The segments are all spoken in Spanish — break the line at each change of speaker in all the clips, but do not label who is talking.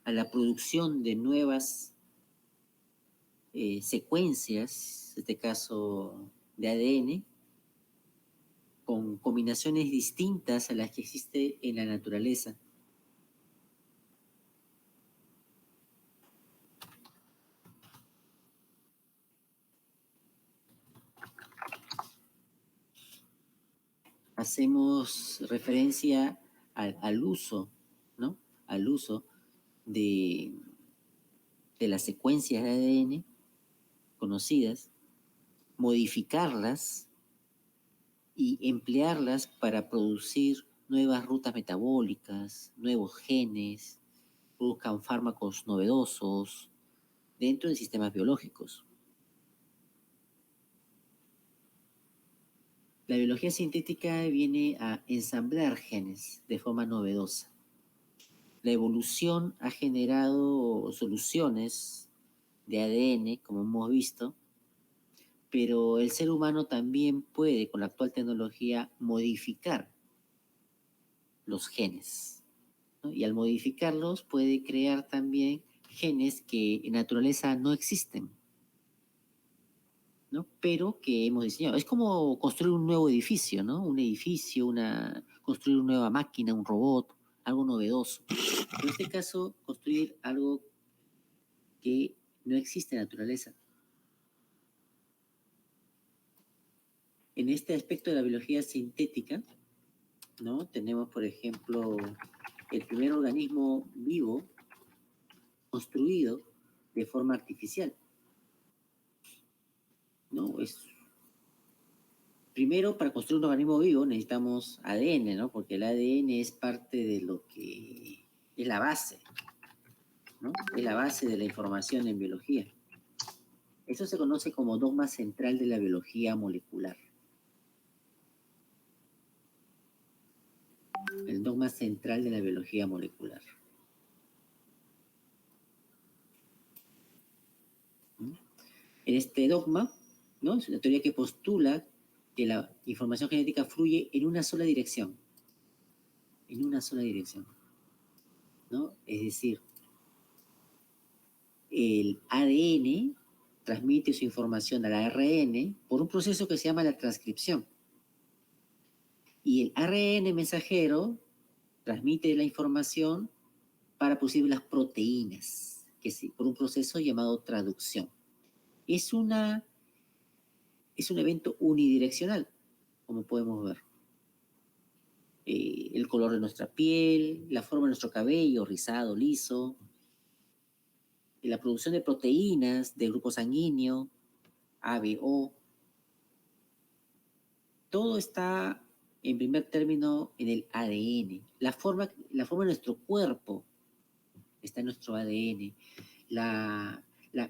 a la producción de nuevas secuencias, en este caso de ADN, con combinaciones distintas a las que existe en la naturaleza. Hacemos referencia al uso, ¿no? Al uso de las secuencias de ADN conocidas, modificarlas y emplearlas para producir nuevas rutas metabólicas, nuevos genes, produzcan fármacos novedosos dentro de sistemas biológicos. La biología sintética viene a ensamblar genes de forma novedosa. La evolución ha generado soluciones de ADN, como hemos visto, pero el ser humano también puede, con la actual tecnología, modificar los genes, ¿no? Y al modificarlos puede crear también genes que en naturaleza no existen, ¿no? Pero que hemos diseñado. Es como construir un nuevo edificio, ¿no? Un edificio, construir una nueva máquina, un robot, algo novedoso. En este caso, construir algo que no existe en la naturaleza. En este aspecto de la biología sintética, ¿no? Tenemos, por ejemplo, el primer organismo vivo construido de forma artificial, ¿no? Primero, para construir un organismo vivo necesitamos ADN, ¿no? Porque el ADN es parte de lo que es la base, ¿no? Es la base de la información en biología. Eso se conoce como dogma central de la biología molecular. El dogma central de la biología molecular. En este dogma, ¿no? Es una teoría que postula que la información genética fluye en una sola dirección. En una sola dirección, ¿no? Es decir, el ADN transmite su información al ARN por un proceso que se llama la transcripción. Y el ARN mensajero transmite la información para producir las proteínas, que es por un proceso llamado traducción. Es un evento unidireccional, como podemos ver. El color de nuestra piel, la forma de nuestro cabello, rizado, liso, la producción de proteínas del grupo sanguíneo, ABO. Todo está, en primer término, en el ADN. La forma de nuestro cuerpo está en nuestro ADN.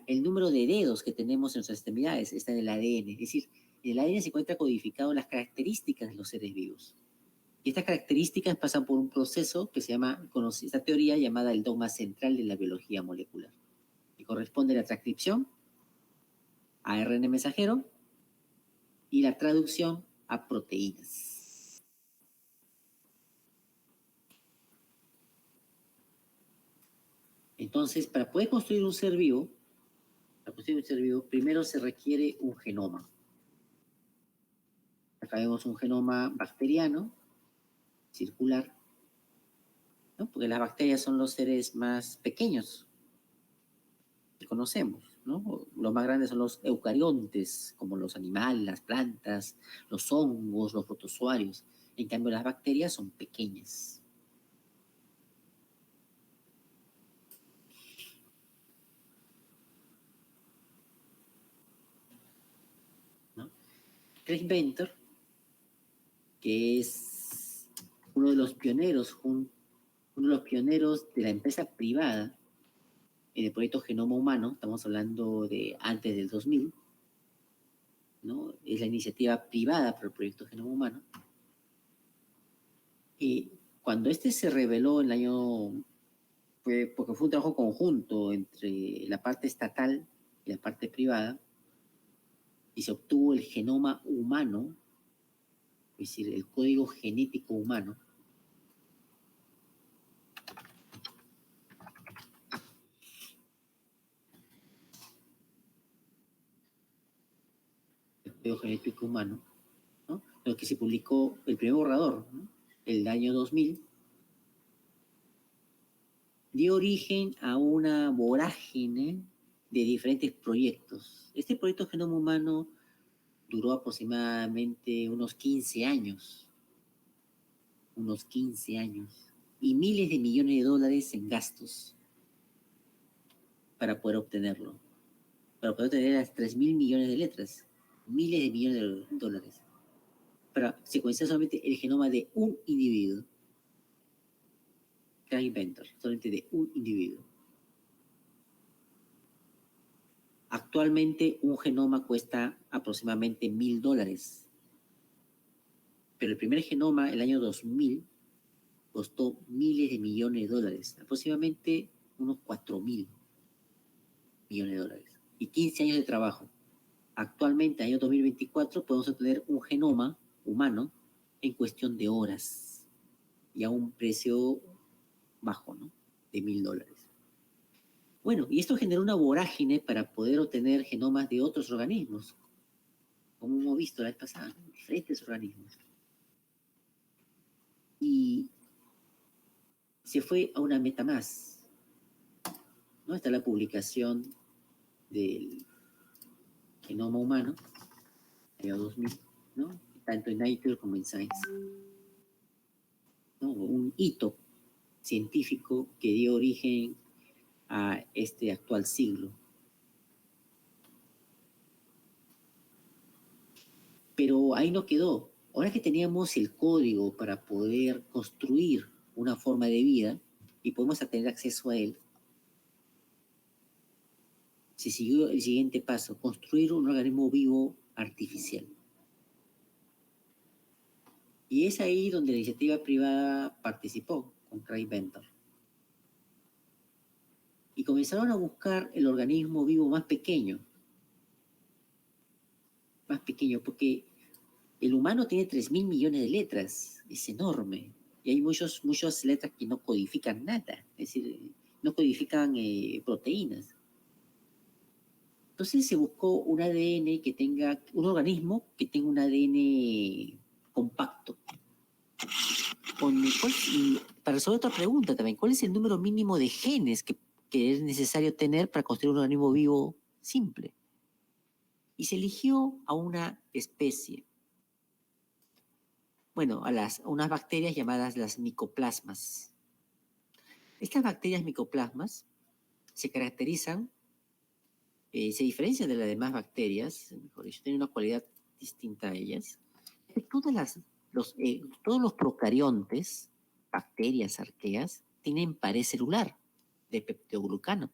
El número de dedos que tenemos en nuestras extremidades está en el ADN. Es decir, en el ADN se encuentra codificado las características de los seres vivos. Y estas características pasan por un proceso que se llama, con esta teoría llamada el dogma central de la biología molecular, que corresponde a la transcripción, a ARN mensajero, y la traducción a proteínas. Entonces, para poder construir un ser vivo, primero se requiere un genoma. Acá vemos un genoma bacteriano, circular, ¿no? Porque las bacterias son los seres más pequeños que conocemos, ¿no? Los más grandes son los eucariontes, como los animales, las plantas, los hongos, los protozoarios. En cambio, las bacterias son pequeñas. ¿No? Craig Venter, que es uno de los pioneros de la empresa privada en el proyecto Genoma Humano, estamos hablando de antes del 2000, ¿no? Es la iniciativa privada para el proyecto Genoma Humano. Y cuando este se reveló en el año, porque fue un trabajo conjunto entre la parte estatal y la parte privada, y se obtuvo el genoma humano, es decir, el código genético humano. código genético humano, ¿no? Lo que se publicó, el primer borrador, ¿no? El año 2000, dio origen a una vorágine de diferentes proyectos. Este proyecto Genoma Humano duró aproximadamente unos 15 años, y miles de millones de dólares en gastos para poder obtenerlo, para poder obtener las 3.000 millones de letras, miles de millones de dólares, para secuenciar solamente el genoma de un individuo, cada inventor, solamente de un individuo. Actualmente un genoma cuesta aproximadamente $1.000, pero el primer genoma, el año 2000, costó miles de millones de dólares, aproximadamente unos 4.000 millones de dólares, y 15 años de trabajo. Actualmente, año 2024, podemos obtener un genoma humano en cuestión de horas y a un precio bajo, ¿no? De $1.000. Bueno, y esto generó una vorágine para poder obtener genomas de otros organismos, como hemos visto la vez pasada, diferentes organismos. Y se fue a una meta más, ¿no? Está la publicación del genoma humano, año 2000, ¿no? Tanto en Nature como en Science, ¿no? Un hito científico que dio origen a este actual siglo. Pero ahí no quedó. Ahora que teníamos el código para poder construir una forma de vida y podemos tener acceso a él, se siguió el siguiente paso: construir un organismo vivo artificial. Y es ahí donde la iniciativa privada participó con CryVentor. Y comenzaron a buscar el organismo vivo más pequeño, porque el humano tiene 3.000 millones de letras, es enorme, y hay muchas letras que no codifican nada, es decir, no codifican proteínas. Entonces se buscó un ADN que tenga, un organismo que tenga un ADN compacto. Y para resolver otra pregunta también, ¿cuál es el número mínimo de genes que es necesario tener para construir un organismo vivo simple? Y se eligió a una especie, bueno, a unas bacterias llamadas las micoplasmas. Estas bacterias micoplasmas se caracterizan, se diferencian de las demás bacterias, mejor dicho, tienen una cualidad distinta a ellas. Todos los procariontes, bacterias arqueas, tienen pared celular de peptidoglucano.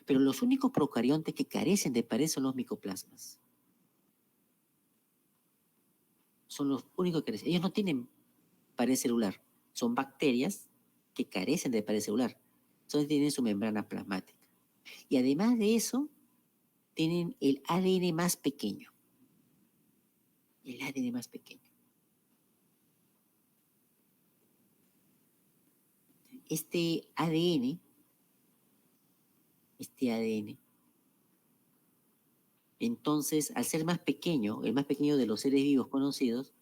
Pero los únicos procariontes que carecen de pared son los micoplasmas. Son los únicos que carecen. Ellos no tienen pared celular. Son bacterias que carecen de pared celular. Solo tienen su membrana plasmática. Y además de eso, tienen el ADN más pequeño. El ADN más pequeño. Este ADN, entonces, al ser más pequeño, el más pequeño de los seres vivos conocidos,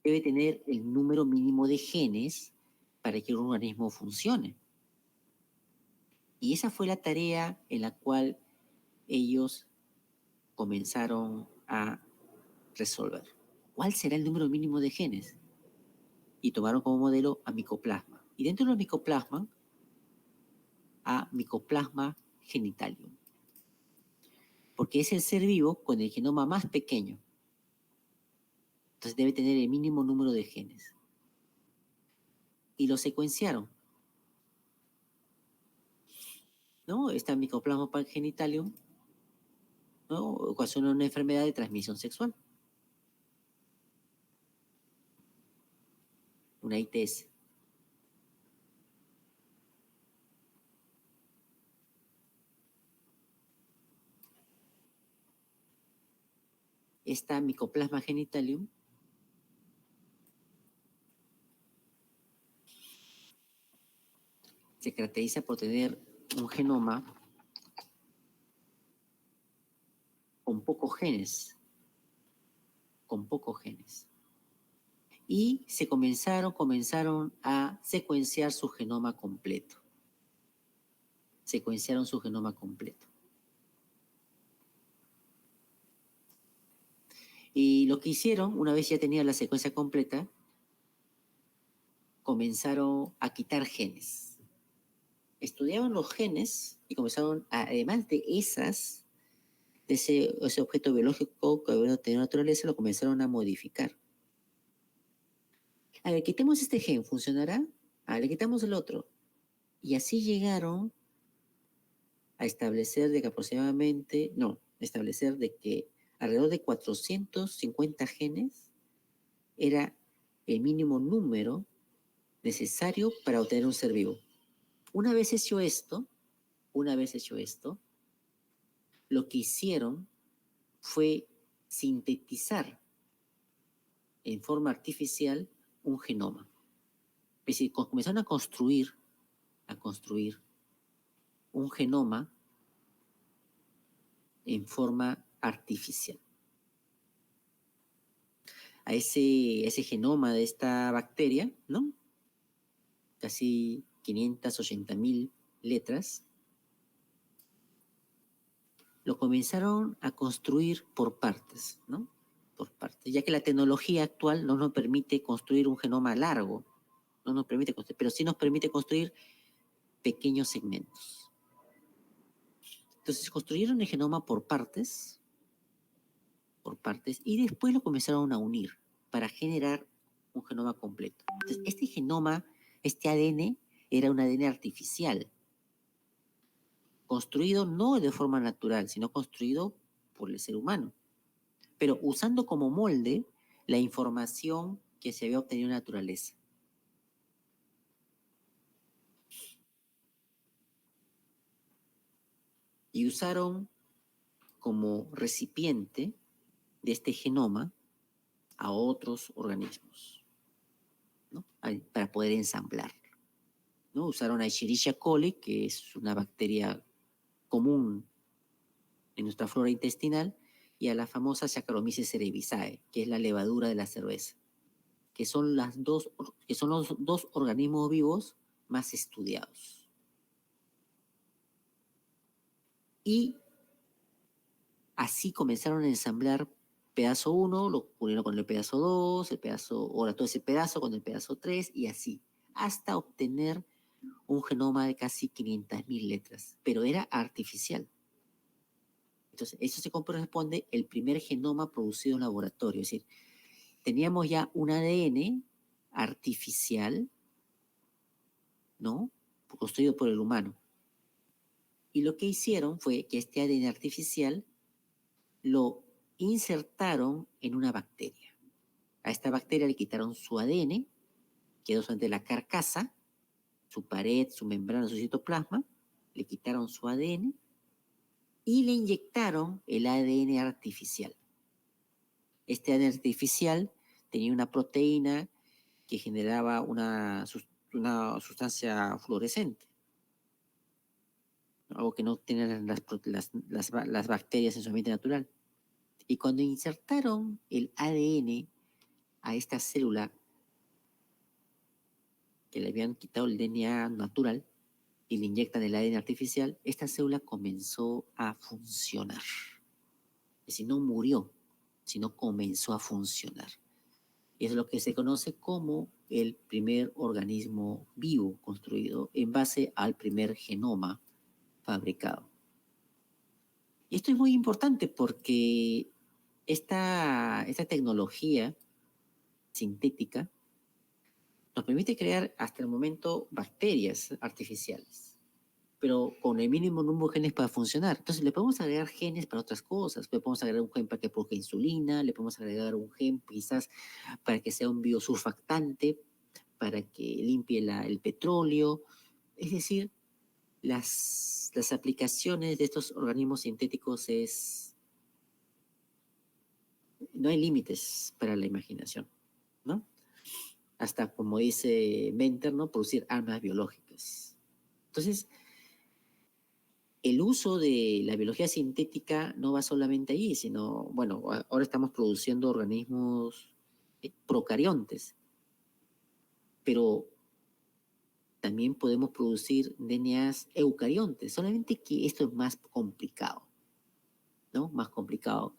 debe tener el número mínimo de genes para que un organismo funcione. Y esa fue la tarea en la cual ellos comenzaron a resolver. ¿Cuál será el número mínimo de genes? Y tomaron como modelo a Mycoplasma. Y dentro de los Mycoplasma, a Mycoplasma genitalium. Porque es el ser vivo con el genoma más pequeño. Entonces debe tener el mínimo número de genes. Y lo secuenciaron, ¿no? Esta Mycoplasma genitalium, ¿no? Ocasiona una enfermedad de transmisión sexual. Una ITS. Esta Mycoplasma genitalium se caracteriza por tener un genoma con pocos genes, con pocos genes. Y comenzaron a secuenciar su genoma completo. Secuenciaron su genoma completo. Y lo que hicieron, una vez ya tenían la secuencia completa, comenzaron a quitar genes. Estudiaban los genes y comenzaron, además de ese objeto biológico que había tenido naturaleza, lo comenzaron a modificar. A ver, quitemos este gen, ¿funcionará? Le quitamos el otro. Y así llegaron a establecer de que establecer de que alrededor de 450 genes era el mínimo número necesario para obtener un ser vivo. Una vez hecho esto, lo que hicieron fue sintetizar en forma artificial un genoma. Es decir, comenzaron a construir un genoma en forma artificial. A ese genoma de esta bacteria, ¿no? Casi 580.000 letras, lo comenzaron a construir por partes, ¿no? Por partes, ya que la tecnología actual no nos permite construir un genoma largo, no nos permite construir, pero sí nos permite construir pequeños segmentos. Entonces construyeron el genoma por partes, y después lo comenzaron a unir para generar un genoma completo. Entonces, este genoma, este ADN, era un ADN artificial, construido no de forma natural, sino construido por el ser humano, pero usando como molde la información que se había obtenido en la naturaleza. Y usaron como recipiente de este genoma a otros organismos, ¿no? Para poder ensamblar, ¿no? Usaron a Escherichia coli, que es una bacteria común en nuestra flora intestinal, y a la famosa Saccharomyces cerevisiae, que es la levadura de la cerveza, que son los dos organismos vivos más estudiados. Y así comenzaron a ensamblar pedazo 1, lo unieron con el pedazo 2, ahora todo ese pedazo con el pedazo 3, y así, hasta obtener un genoma de casi 500.000 letras, pero era artificial. Entonces, eso se corresponde el primer genoma producido en laboratorio, es decir, teníamos ya un ADN artificial, ¿no? Construido por el humano. Y lo que hicieron fue que este ADN artificial lo insertaron en una bacteria. A esta bacteria le quitaron su ADN, quedó solamente la carcasa, su pared, su membrana, su citoplasma, le quitaron su ADN y le inyectaron el ADN artificial. Este ADN artificial tenía una proteína que generaba una sustancia fluorescente, algo que no tienen las bacterias en su ambiente natural. Y cuando insertaron el ADN a esta célula que le habían quitado el DNA natural y le inyectan el ADN artificial, esta célula comenzó a funcionar. Es decir, no murió, sino comenzó a funcionar. Y es lo que se conoce como el primer organismo vivo construido en base al primer genoma fabricado. Y esto es muy importante porque esta tecnología sintética nos permite crear hasta el momento bacterias artificiales, pero con el mínimo número de genes para funcionar. Entonces le podemos agregar genes para otras cosas. Le podemos agregar un gen para que produzca insulina, le podemos agregar un gen quizás para que sea un biosurfactante, para que limpie el petróleo. Es decir, las aplicaciones de estos organismos sintéticos no hay límites para la imaginación, ¿no? Hasta, como dice Venter, ¿no? Producir armas biológicas. Entonces, el uso de la biología sintética no va solamente ahí, sino, bueno, ahora estamos produciendo organismos procariontes, pero también podemos producir DNAs eucariontes, solamente que esto es más complicado, ¿no? Más complicado,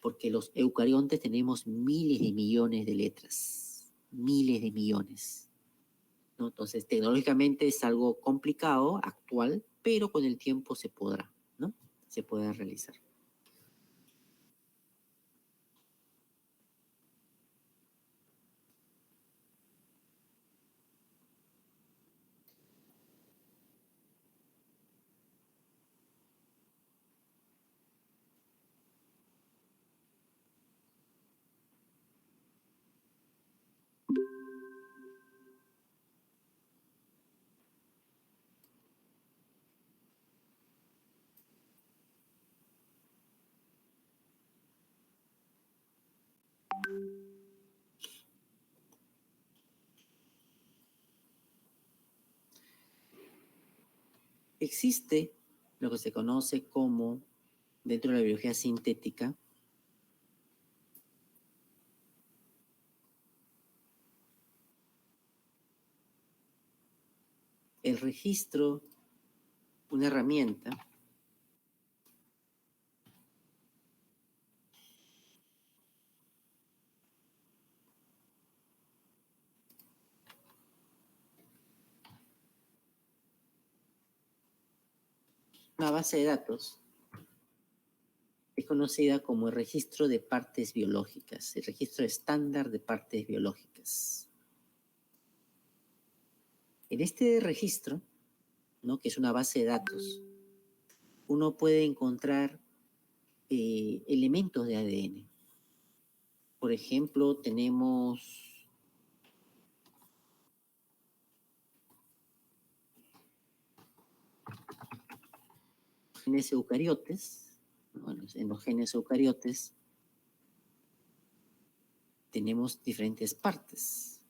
porque los eucariontes tenemos miles de millones de letras, miles de millones, ¿no? Entonces, tecnológicamente es algo complicado, actual, pero con el tiempo se podrá, ¿no? Se podrá realizar. Existe lo que se conoce como, dentro de la biología sintética, el registro, una herramienta una base de datos es conocida como el registro de partes biológicas, el registro estándar de partes biológicas. En este registro, ¿no? Que es una base de datos, uno puede encontrar elementos de ADN. Por ejemplo, tenemos genes eucariotes. Bueno, en los genes eucariotes tenemos diferentes partes.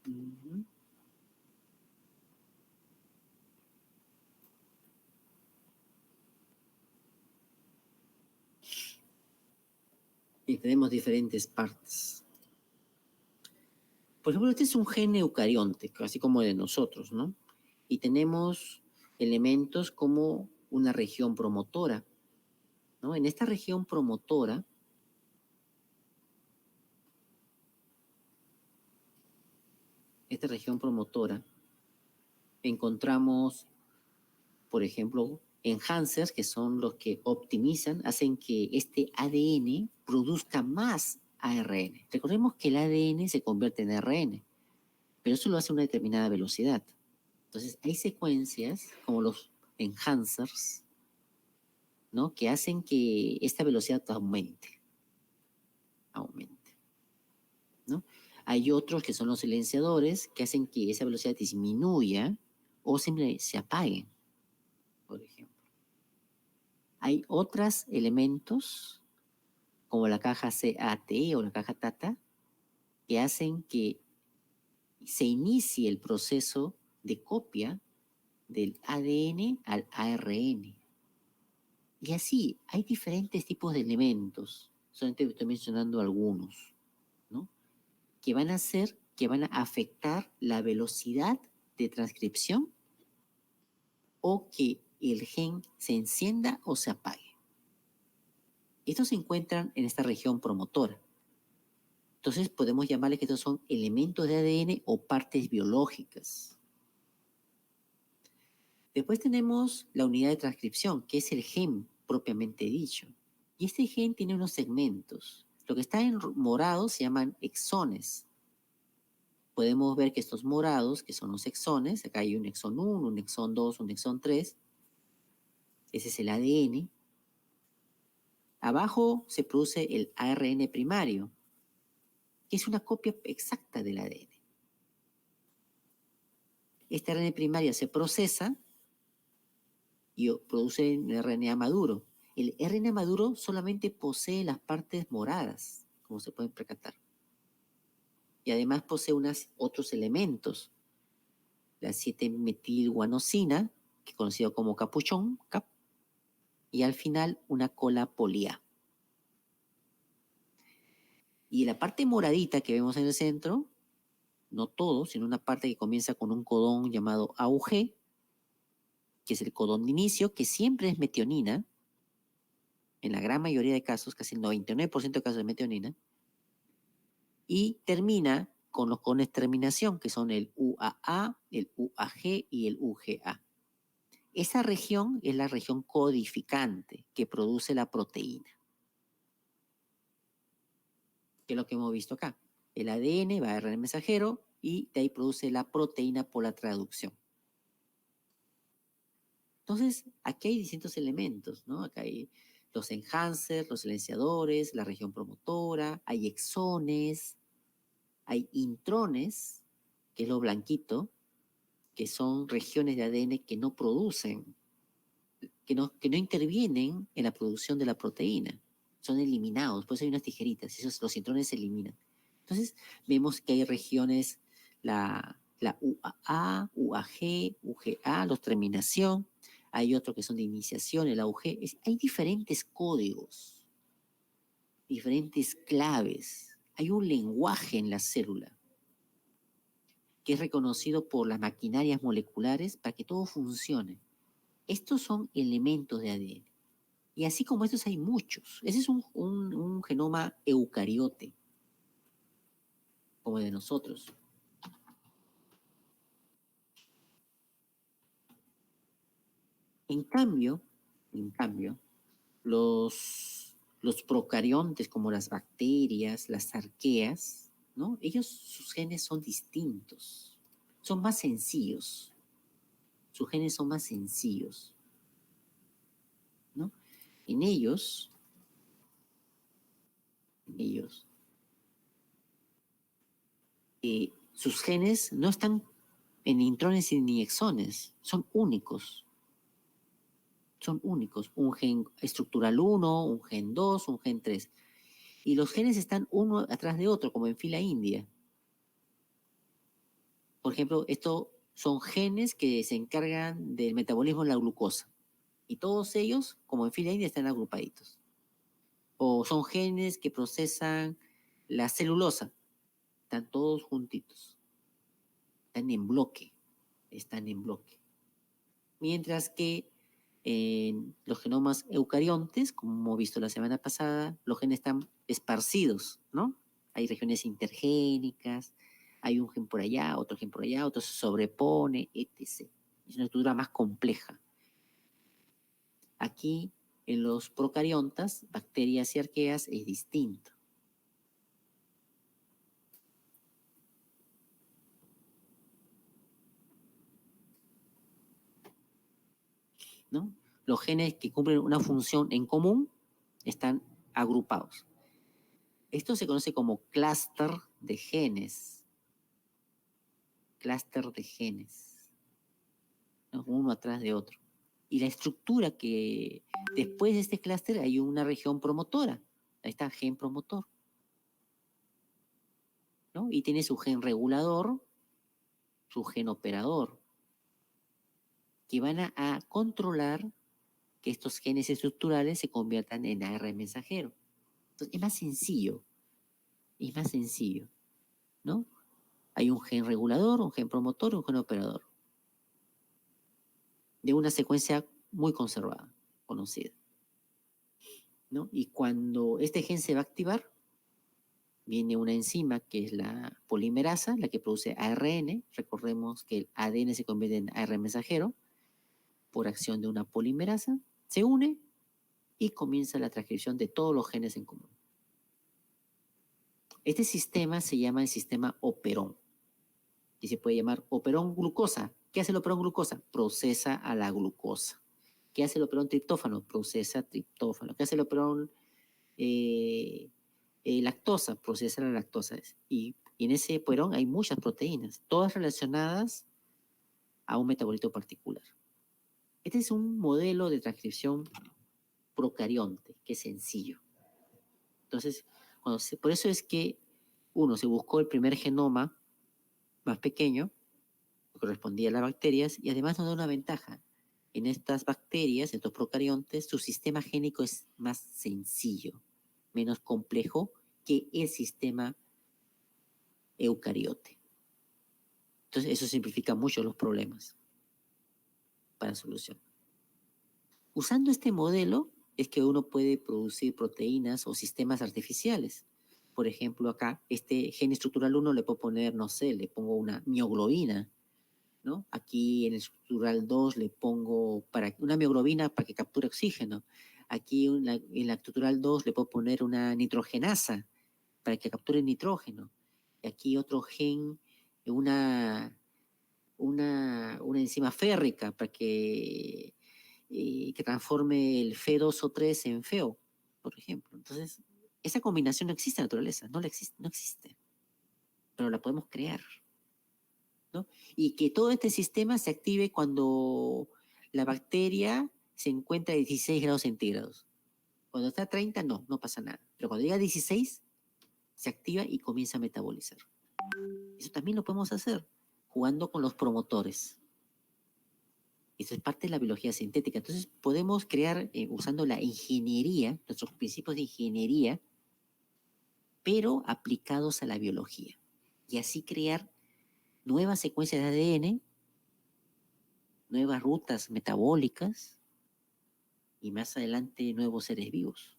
Uh-huh. Y tenemos diferentes partes. Por ejemplo, este es un gen eucarionte, así como de nosotros, ¿no? Y tenemos elementos como una región promotora, ¿no? En esta región promotora, encontramos, por ejemplo, enhancers, que son los que optimizan, hacen que este ADN produzca más ARN. Recordemos que el ADN se convierte en ARN, pero eso lo hace a una determinada velocidad. Entonces, hay secuencias como los enhancers, ¿no? Que hacen que esta velocidad aumente, ¿no? Hay otros que son los silenciadores que hacen que esa velocidad disminuya o simplemente se apague, por ejemplo. Hay otros elementos como la caja CAT o la caja TATA que hacen que se inicie el proceso de copia del ADN al ARN. Y así, hay diferentes tipos de elementos, solamente estoy mencionando algunos, ¿no? Que van a hacer, que van a afectar la velocidad de transcripción o que el gen se encienda o se apague. Estos se encuentran en esta región promotora. Entonces podemos llamarle que estos son elementos de ADN o partes biológicas. Después tenemos la unidad de transcripción, que es el gen propiamente dicho. Y este gen tiene unos segmentos. Lo que está en morado se llaman exones. Podemos ver que estos morados, que son los exones, acá hay un exón 1, un exón 2, un exón 3. Ese es el ADN. Abajo se produce el ARN primario. que es una copia exacta del ADN. Este RNA primaria se procesa y produce un RNA maduro. El RNA maduro solamente posee las partes moradas, como se pueden percatar. Y además posee otros elementos. La 7-metilguanosina, que es conocido como capuchón, CAP, y al final una cola polía. Y la parte moradita que vemos en el centro, no todo, sino una parte que comienza con un codón llamado AUG, que es el codón de inicio, que siempre es metionina, en la gran mayoría de casos, casi el 99% de casos de metionina, y termina con los codones terminación, que son el UAA, el UAG y el UGA. Esa región es la región codificante que produce la proteína, que es lo que hemos visto acá. El ADN va a RNA mensajero y de ahí produce la proteína por la traducción. Entonces, aquí hay distintos elementos, ¿no? Acá hay los enhancers, los silenciadores, la región promotora, hay exones, hay intrones, que es lo blanquito, que son regiones de ADN que no producen, que no intervienen en la producción de la proteína. Son eliminados, por eso hay unas tijeritas, los intrones se eliminan. Entonces, vemos que hay regiones, la UAA, UAG, UGA, los terminación, hay otros que son de iniciación, el AUG. Hay diferentes códigos, diferentes claves. Hay un lenguaje en la célula que es reconocido por las maquinarias moleculares para que todo funcione. Estos son elementos de ADN. Y así como estos hay muchos. Ese es un genoma eucariote, como el de nosotros. En cambio, los procariontes, como las bacterias, las arqueas, ¿no? Sus genes son distintos, son más sencillos. Sus genes son más sencillos, ¿no? En ellos, sus genes no están en intrones ni exones, son únicos. Son únicos. Un gen estructural 1, un gen 2, un gen 3. Y los genes están uno atrás de otro, como en fila india. Por ejemplo, estos son genes que se encargan del metabolismo de la glucosa. Y todos ellos, como en fila india, están agrupaditos. O son genes que procesan la celulosa. Están todos juntitos. Están en bloque. Mientras que en los genomas eucariontes, como hemos visto la semana pasada, los genes están esparcidos, ¿no? Hay regiones intergénicas, hay un gen por allá, otro se sobrepone, etc. Es una estructura más compleja. Aquí, en los procariontas, bacterias y arqueas, es distinto. ¿No? Los genes que cumplen una función en común están agrupados. Esto se conoce como clúster de genes. Clúster de genes, ¿no? Uno atrás de otro. Y la estructura que después de este clúster hay una región promotora. Ahí está, gen promotor, ¿no? Y tiene su gen regulador, su gen operador, que van a controlar que estos genes estructurales se conviertan en ARN mensajero. Entonces, es más sencillo, ¿no? Hay un gen regulador, un gen promotor, un gen operador, de una secuencia muy conservada, conocida, ¿no? Y cuando este gen se va a activar, viene una enzima que es la polimerasa, la que produce ARN. Recordemos que el ADN se convierte en ARN mensajero por acción de una polimerasa, se une y comienza la transcripción de todos los genes en común. Este sistema se llama el sistema operón y se puede llamar operón glucosa. ¿Qué hace el operón glucosa? Procesa a la glucosa. ¿Qué hace el operón triptófano? Procesa triptófano. ¿Qué hace el operón lactosa, procesar la lactosa. Y en ese puerón hay muchas proteínas, todas relacionadas a un metabolito particular. Este es un modelo de transcripción procarionte, que es sencillo. Entonces, por eso es que se buscó el primer genoma más pequeño, que correspondía a las bacterias, y además nos da una ventaja. En estas bacterias, en estos procariontes, su sistema génico es más sencillo, menos complejo que el sistema eucariote. Entonces, eso simplifica mucho los problemas para solución. Usando este modelo es que uno puede producir proteínas o sistemas artificiales. Por ejemplo, acá, este gen estructural 1 le puedo poner, no sé, le pongo una mioglobina, ¿no? Aquí en el estructural 2 le pongo una mioglobina para que capture oxígeno. Aquí en la estructural 2 le puedo poner una nitrogenasa para que capture nitrógeno. Y aquí otro gen, una enzima férrica para que transforme el Fe2 o 3 en Feo, por ejemplo. Entonces, esa combinación no existe en la naturaleza, no existe, pero la podemos crear, ¿no? Y que todo este sistema se active cuando la bacteria se encuentra a 16 grados centígrados. Cuando está a 30, no pasa nada. Pero cuando llega a 16, se activa y comienza a metabolizar. Eso también lo podemos hacer jugando con los promotores. Eso es parte de la biología sintética. Entonces podemos crear, usando la ingeniería, nuestros principios de ingeniería, pero aplicados a la biología. Y así crear nuevas secuencias de ADN, nuevas rutas metabólicas y más adelante nuevos seres vivos.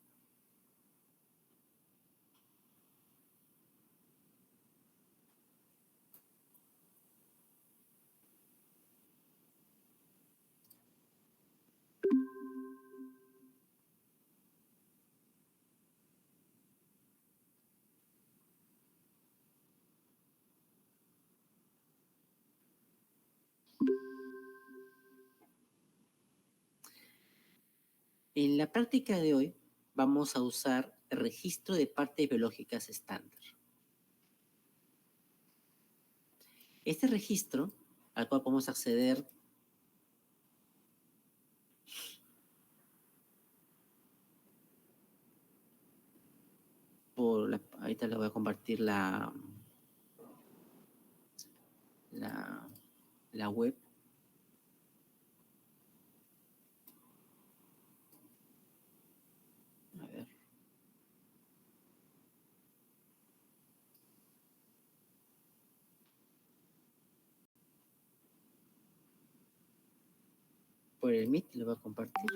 En la práctica de hoy vamos a usar el registro de partes biológicas estándar. Este registro, al cual podemos acceder ahorita les voy a compartir la web. A ver. Por el Meet lo voy a compartir.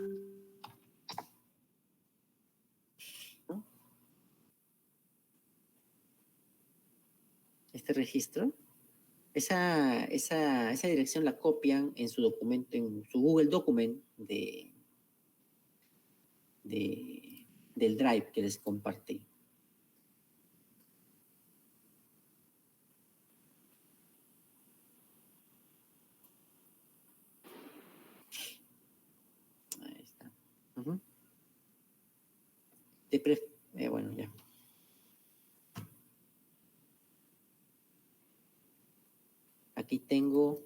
¿No? Este registro, esa dirección la copian en su documento, en su Google Document del Drive que les compartí. Ahí está. Bueno, ya. Aquí tengo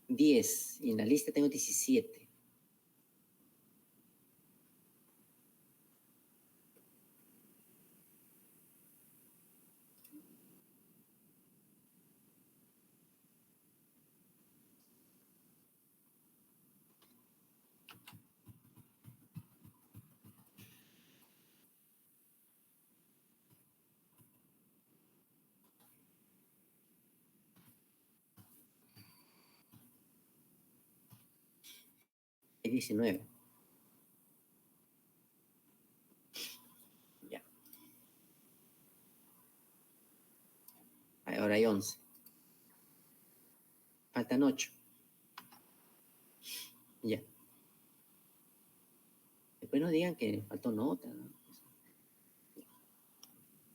10 y en la lista tengo 17. Hay 19. Ya. Ahora hay 11. Faltan 8. Ya. Después no digan que faltó nota, ¿no?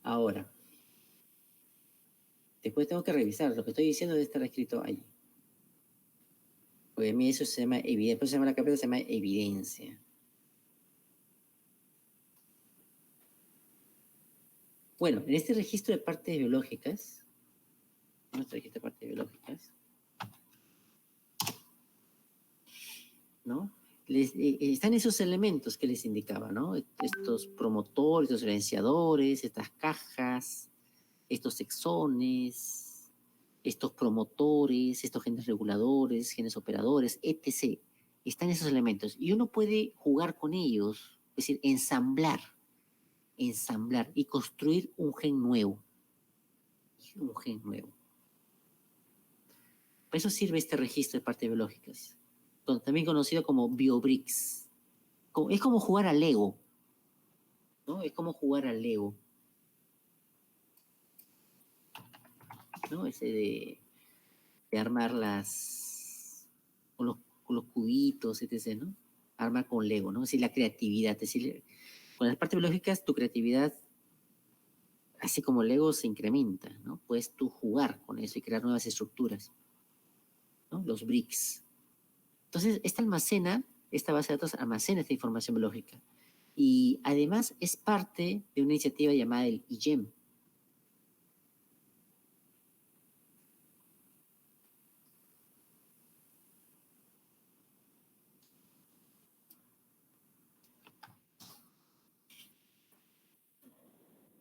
Ahora, después tengo que revisar. Lo que estoy diciendo debe estar escrito allí. Porque a mí eso se llama evidencia. Después se llama la carpeta, se llama evidencia. Bueno, en este registro de partes biológicas, nuestro registro de partes biológicas, ¿no? Están esos elementos que les indicaba, ¿no? Estos promotores, estos silenciadores, estas cajas, estos exones, estos promotores, estos genes reguladores, genes operadores, etc. Están esos elementos y uno puede jugar con ellos, es decir, ensamblar y construir un gen nuevo. Un gen nuevo. Para eso sirve este registro de partes biológicas, también conocido como BioBricks. Es como jugar al Lego, ¿no? Es como jugar al Lego, ¿no? Ese de armar con los cubitos, etc., ¿no? Armar con Lego, ¿no? Es decir, la creatividad. Es decir, con las partes biológicas, tu creatividad, así como Lego, se incrementa, ¿no? Puedes tú jugar con eso y crear nuevas estructuras, ¿no? Los bricks. Entonces, esta base de datos almacena esta información biológica. Y además es parte de una iniciativa llamada el IGEM.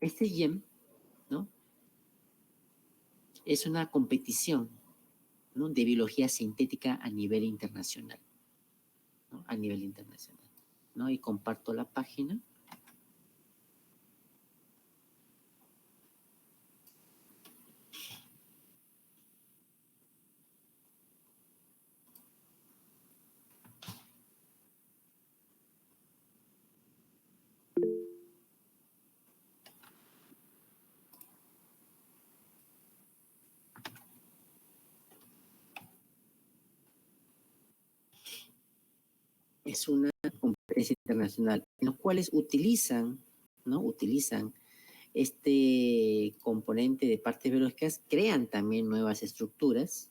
Este IGEM, ¿no? Es una competición, ¿no? De biología sintética a nivel internacional, ¿no? A nivel internacional, ¿no? Y comparto la página. Es una competencia internacional en los cuales ¿no? Utilizan este componente de partes biológicas, crean también nuevas estructuras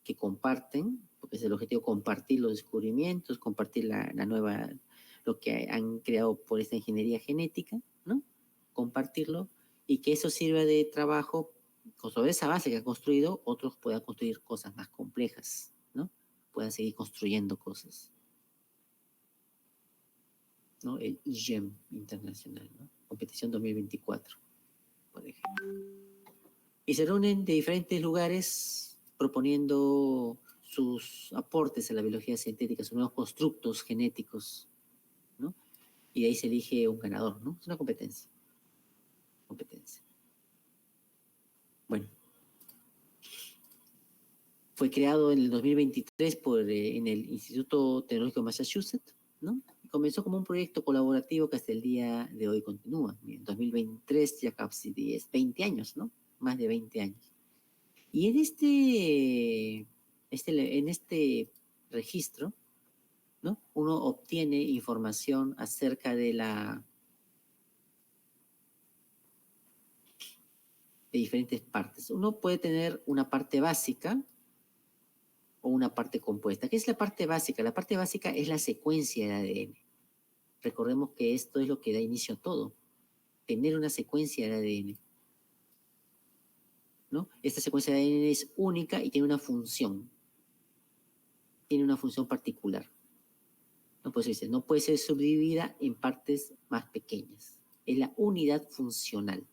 que comparten, porque es el objetivo compartir los descubrimientos, compartir lo que han creado por esta ingeniería genética, ¿no? Compartirlo y que eso sirva de trabajo, sobre esa base que ha construido, otros puedan construir cosas más complejas, ¿no? Puedan seguir construyendo cosas, ¿no? El IGEM internacional, ¿no? Competición 2024, por ejemplo. Y se reúnen de diferentes lugares proponiendo sus aportes a la biología sintética, sus nuevos constructos genéticos, ¿no? Y de ahí se elige un ganador, ¿no? Es una competencia. Bueno, fue creado en el 2023 en el Instituto Tecnológico de Massachusetts, ¿no? Y comenzó como un proyecto colaborativo que hasta el día de hoy continúa. En 2023 ya casi 20 años, ¿no? Más de 20 años. Y en este registro, ¿no? Uno obtiene información acerca de diferentes partes. Uno puede tener una parte básica o una parte compuesta. ¿Qué es la parte básica? La parte básica es la secuencia de ADN. Recordemos que esto es lo que da inicio a todo, tener una secuencia de ADN, ¿no? Esta secuencia de ADN es única y tiene una función particular. No no puede ser subdividida en partes más pequeñas. Es la unidad funcional.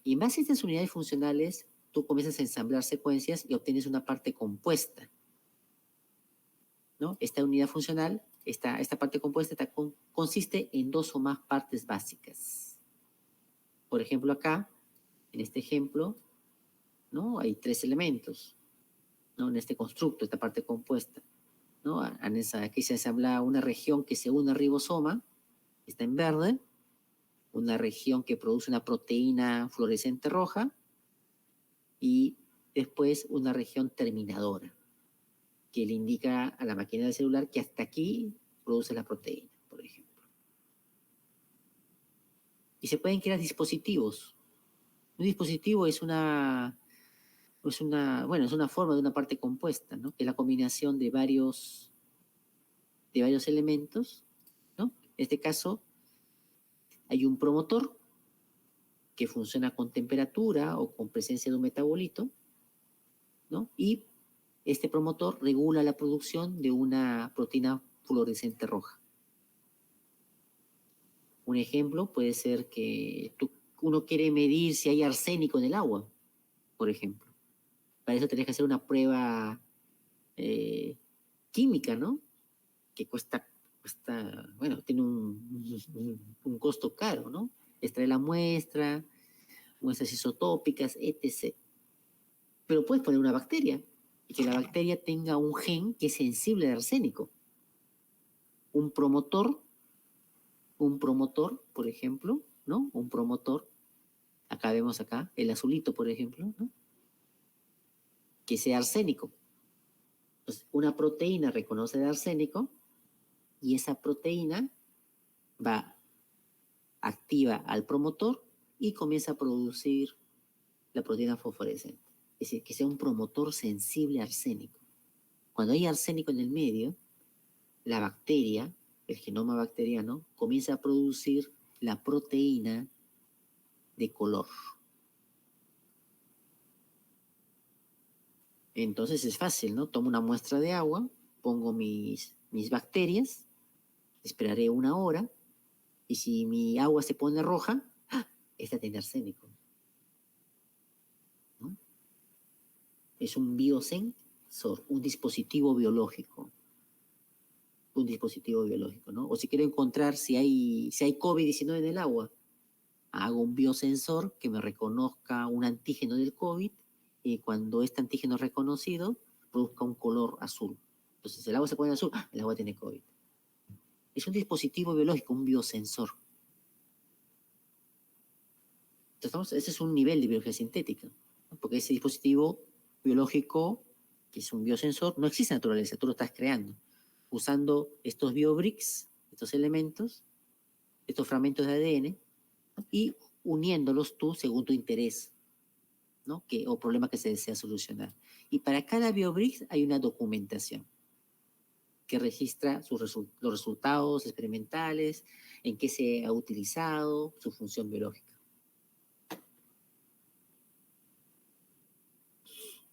Y en base a estas unidades funcionales, tú comienzas a ensamblar secuencias y obtienes una parte compuesta, ¿no? Esta unidad funcional, esta parte compuesta consiste en dos o más partes básicas. Por ejemplo, acá, en este ejemplo, ¿no? Hay 3 elementos, ¿no? En este constructo, esta parte compuesta, ¿no? Aquí se ensambla una región que se une al ribosoma, está en verde, una región que produce una proteína fluorescente roja y después una región terminadora que le indica a la maquinaria celular que hasta aquí produce la proteína, por ejemplo. Y se pueden crear dispositivos. Un dispositivo es una forma de una parte compuesta, ¿no? Que es la combinación de varios elementos, ¿no? En este caso hay un promotor, que funciona con temperatura o con presencia de un metabolito, ¿no? Y este promotor regula la producción de una proteína fluorescente roja. Un ejemplo puede ser que uno quiere medir si hay arsénico en el agua, por ejemplo. Para eso tenés que hacer una prueba química, ¿no? Que bueno, tiene un costo caro, ¿no? Extraer la muestra, muestras isotópicas, etc. Pero puedes poner una bacteria y que la bacteria tenga un gen que es sensible al arsénico. Un promotor, por ejemplo, ¿no? Un promotor, acá vemos el azulito, por ejemplo, ¿no? Que sea arsénico. Entonces, una proteína reconoce el arsénico y esa proteína activa al promotor y comienza a producir la proteína fosforescente. Es decir, que sea un promotor sensible a arsénico. Cuando hay arsénico en el medio, la bacteria, el genoma bacteriano, comienza a producir la proteína de color. Entonces es fácil, ¿no? Tomo una muestra de agua, pongo mis bacterias, esperaré 1 hora, y si mi agua se pone roja, esta tiene arsénico, ¿no? Es un biosensor, un dispositivo biológico. Un dispositivo biológico, ¿no? O si quiero encontrar si hay COVID-19 en el agua, hago un biosensor que me reconozca un antígeno del COVID y cuando este antígeno es reconocido, produzca un color azul. Entonces, el agua se pone azul, el agua tiene COVID. Es un dispositivo biológico, un biosensor. Entonces, ese es un nivel de biología sintética, ¿no? Porque ese dispositivo biológico, que es un biosensor, no existe en la naturaleza, tú lo estás creando, usando estos biobricks, estos elementos, estos fragmentos de ADN, ¿no? Y uniéndolos tú según tu interés, ¿no? O problema que se desea solucionar. Y para cada biobrick hay una documentación que registra los resultados experimentales, en qué se ha utilizado, su función biológica.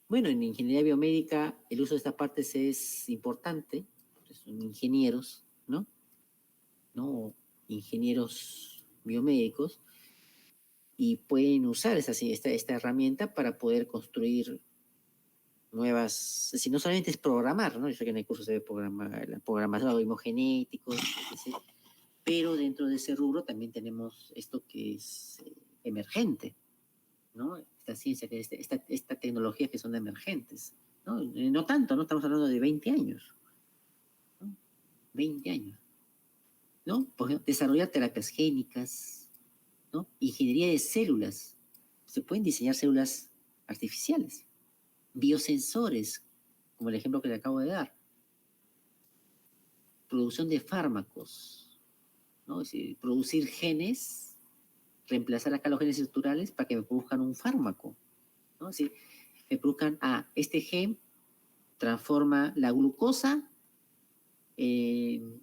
Bueno, en ingeniería biomédica el uso de estas partes es importante, son ingenieros, ¿no? Ingenieros biomédicos, y pueden usar esta herramienta para poder construir nuevas, si no solamente es programar, ¿no? Yo sé que en el curso se ve programar algoritmos genéticos, etc. Pero dentro de ese rubro también tenemos esto que es emergente, ¿no? Esta ciencia, esta tecnología que son emergentes, ¿no? No tanto, ¿no? Estamos hablando de 20 años, ¿no? 20 años, ¿no? Por ejemplo, desarrollar terapias génicas, ¿no? Ingeniería de células. Se pueden diseñar células artificiales, biosensores, como el ejemplo que le acabo de dar, producción de fármacos, ¿no? Es decir, producir genes, reemplazar acá los genes estructurales para que me produzcan un fármaco, ¿no? Es decir, me produzcan, este gen transforma la glucosa en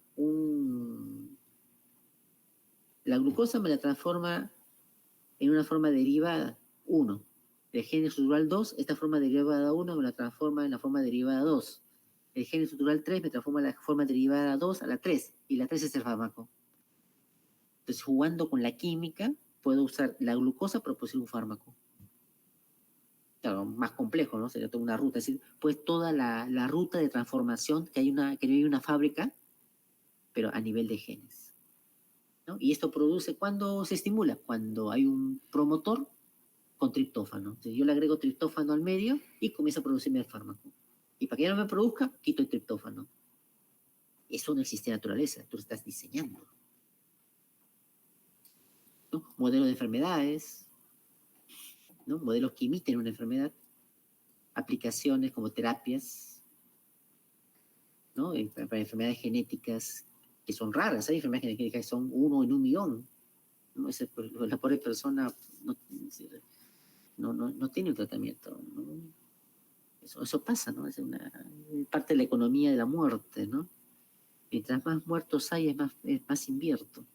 la glucosa me la transforma en una forma derivada 1. El gen estructural 2, esta forma derivada 1 me la transforma en la forma derivada 2. El gen estructural 3 me transforma la forma derivada 2 a la 3, y la 3 es el fármaco. Entonces, jugando con la química, puedo usar la glucosa para producir un fármaco. Claro, más complejo, ¿no? Sería toda una ruta. Es decir, pues toda la ruta de transformación que no hay una fábrica, pero a nivel de genes, ¿no? Y esto produce, ¿cuándo se estimula? Cuando hay un promotor con triptófano. Entonces yo le agrego triptófano al medio y comienza a producirme el fármaco. Y para que ya no me produzca, quito el triptófano. Eso no existe en la naturaleza, tú lo estás diseñando, ¿no? Modelos de enfermedades, ¿no? Modelos que imiten una enfermedad, aplicaciones como terapias, ¿no? Para enfermedades genéticas que son raras, hay enfermedades genéticas que son 1 en 1.000.000, ¿no? La pobre persona no tiene un tratamiento, ¿no? Eso pasa, ¿no? Es parte de la economía de la muerte, ¿no? Mientras más muertos hay, es más invierto,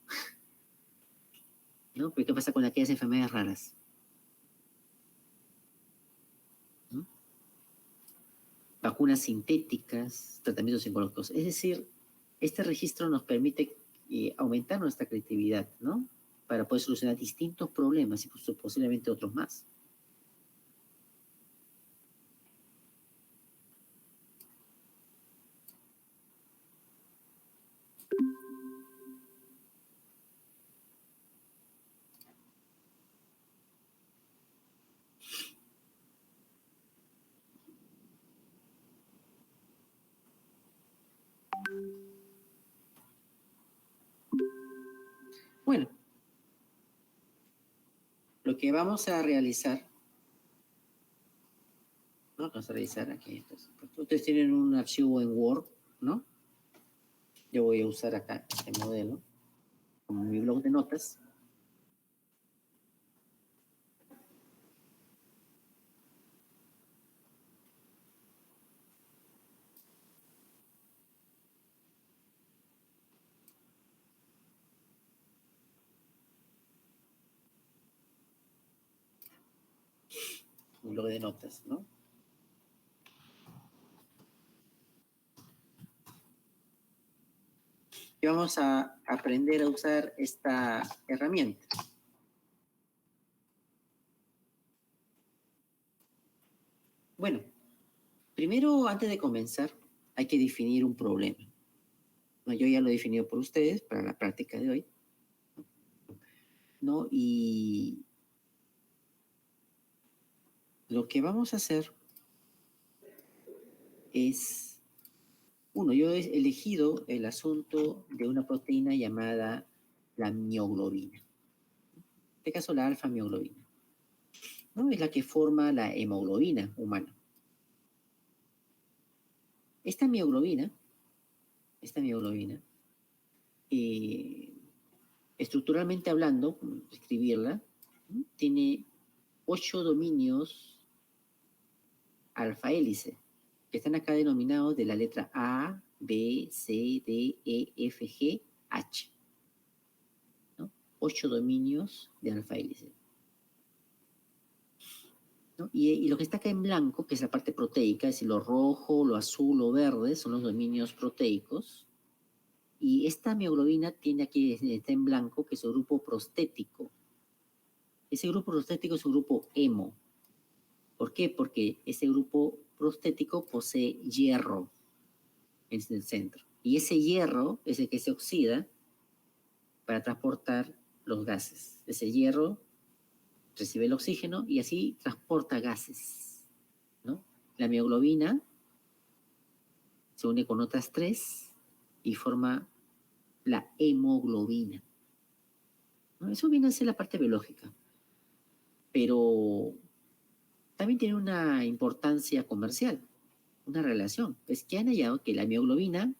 ¿no? ¿no? Pero ¿qué pasa con aquellas enfermedades raras? ¿No? Vacunas sintéticas, tratamientos oncológicos. Es decir, este registro nos permite aumentar nuestra creatividad, ¿no? Para poder solucionar distintos problemas y posiblemente otros más. Bueno, lo que vamos a realizar, ¿no? Vamos a realizar aquí. Entonces, ustedes tienen un archivo en Word, ¿no? Yo voy a usar acá este modelo como mi blog de notas. Un blog de notas, ¿no? Y vamos a aprender a usar esta herramienta. Bueno, primero, antes de comenzar, hay que definir un problema. ¿No? Yo ya lo he definido por ustedes para la práctica de hoy, ¿no? Y lo que vamos a hacer es, uno, yo he elegido el asunto de una proteína llamada la mioglobina. En este caso, la alfa-mioglobina, ¿no? Es la que forma la hemoglobina humana. Esta mioglobina, estructuralmente hablando, escribirla, ¿no? Tiene 8 dominios alfa hélice, que están acá denominados de la letra A, B, C, D, E, F, G, H. ¿No? 8 dominios de alfa hélice. ¿No? Y lo que está acá en blanco, que es la parte proteica, es decir, lo rojo, lo azul, lo verde, son los dominios proteicos. Y esta mioglobina tiene aquí, está en blanco, que es el grupo prostético. Ese grupo prostético es un grupo hemo. ¿Por qué? Porque ese grupo prostético posee hierro en el centro. Y ese hierro es el que se oxida para transportar los gases. Ese hierro recibe el oxígeno y así transporta gases, ¿no? La mioglobina se une con otras 3 y forma la hemoglobina, ¿no? Eso viene a ser la parte biológica, pero también tiene una importancia comercial, una relación. Es que han hallado que la mioglobina,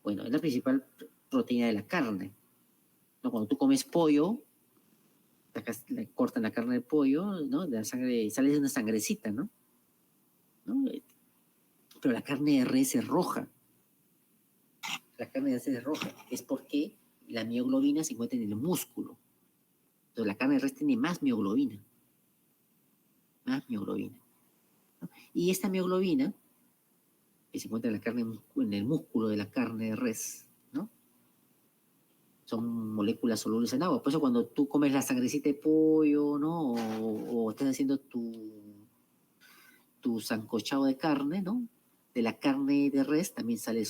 bueno, es la principal proteína de la carne, ¿no? Cuando tú comes pollo, le cortan la carne del pollo, ¿no? De la sangre, sale una sangrecita, ¿no? ¿No? Pero la carne de res es roja. La carne de res es roja. Es porque la mioglobina se encuentra en el músculo. Entonces la carne de res tiene más mioglobina. Más mioglobina. ¿No? Y esta mioglobina, que se encuentra en la carne, en el músculo de la carne de res, ¿no? Son moléculas solubles en agua. Por eso cuando tú comes la sangrecita de pollo, ¿no? O estás haciendo tu sancochado de carne, ¿no? De la carne de res también sale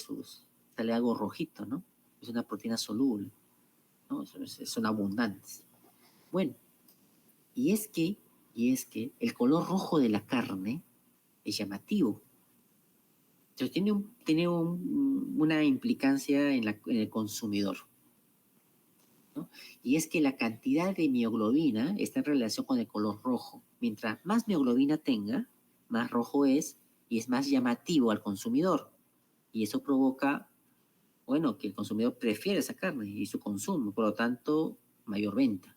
algo rojito, ¿no? Es una proteína soluble, ¿no? Son abundantes. Bueno, y es que el color rojo de la carne es llamativo. Entonces tiene una implicancia en el consumidor, ¿no? Y es que la cantidad de mioglobina está en relación con el color rojo. Mientras más mioglobina tenga, más rojo es y es más llamativo al consumidor. Y eso provoca, bueno, que el consumidor prefiere esa carne y su consumo, por lo tanto, mayor venta.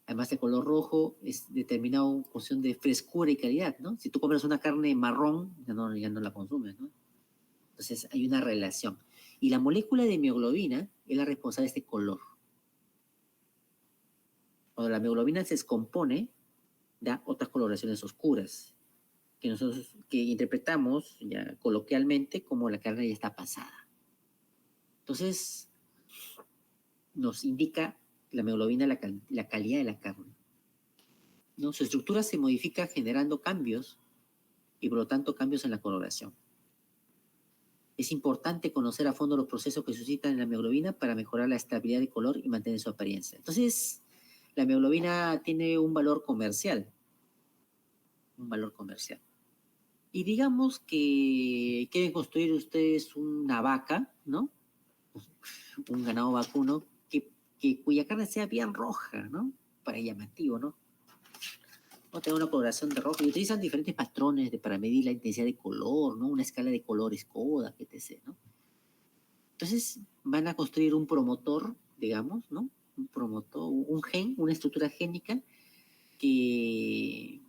Además, el color rojo es determinado en función de frescura y calidad, ¿no? Si tú compras una carne marrón, ya no la consumes, ¿no? Entonces, hay una relación. Y la molécula de mioglobina es la responsable de este color. Cuando la hemoglobina se descompone, da otras coloraciones oscuras, que nosotros que interpretamos ya coloquialmente como la carne ya está pasada. Entonces, nos indica la hemoglobina la calidad de la carne, ¿no? Su estructura se modifica generando cambios y por lo tanto cambios en la coloración. Es importante conocer a fondo los procesos que suscitan en la hemoglobina para mejorar la estabilidad de color y mantener su apariencia. Entonces, la hemoglobina tiene un valor comercial, Y digamos que quieren construir ustedes una vaca, ¿no? Un ganado vacuno cuya carne sea bien roja, ¿no? Para llamativo, ¿no? O tener una coloración de rojo. Y utilizan diferentes patrones para medir la intensidad de color, ¿no? Una escala de colores Kodak, etc., ¿no? Entonces van a construir un promotor, digamos, ¿no? Un promotor, un gen, una estructura génica que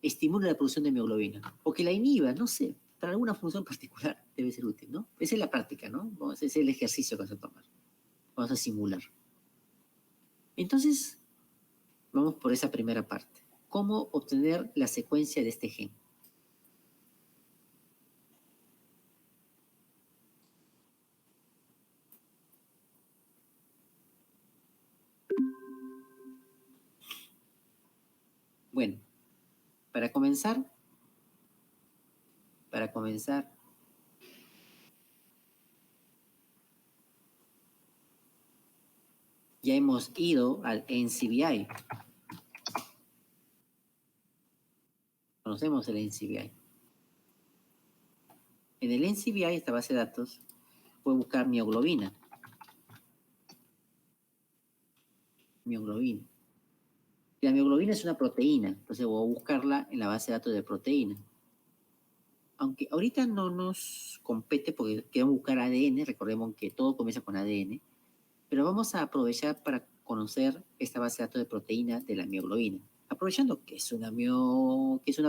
estimula la producción de hemoglobina o que la inhiba, no sé, para alguna función particular debe ser útil, ¿no? Esa es la práctica, ¿no? Ese es el ejercicio que vamos a tomar, vamos a simular. Entonces, vamos por esa primera parte. ¿Cómo obtener la secuencia de este gen? Bueno, para comenzar, ya hemos ido al NCBI. Conocemos el NCBI. En el NCBI, esta base de datos, puedo buscar mioglobina. Mioglobina. La mioglobina es una proteína, entonces voy a buscarla en la base de datos de proteína. Aunque ahorita no nos compete porque queremos buscar ADN, recordemos que todo comienza con ADN, pero vamos a aprovechar para conocer esta base de datos de proteína de la mioglobina, aprovechando que es una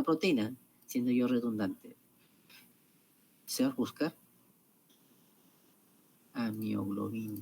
proteína, siendo yo redundante. Se va a buscar a mioglobina.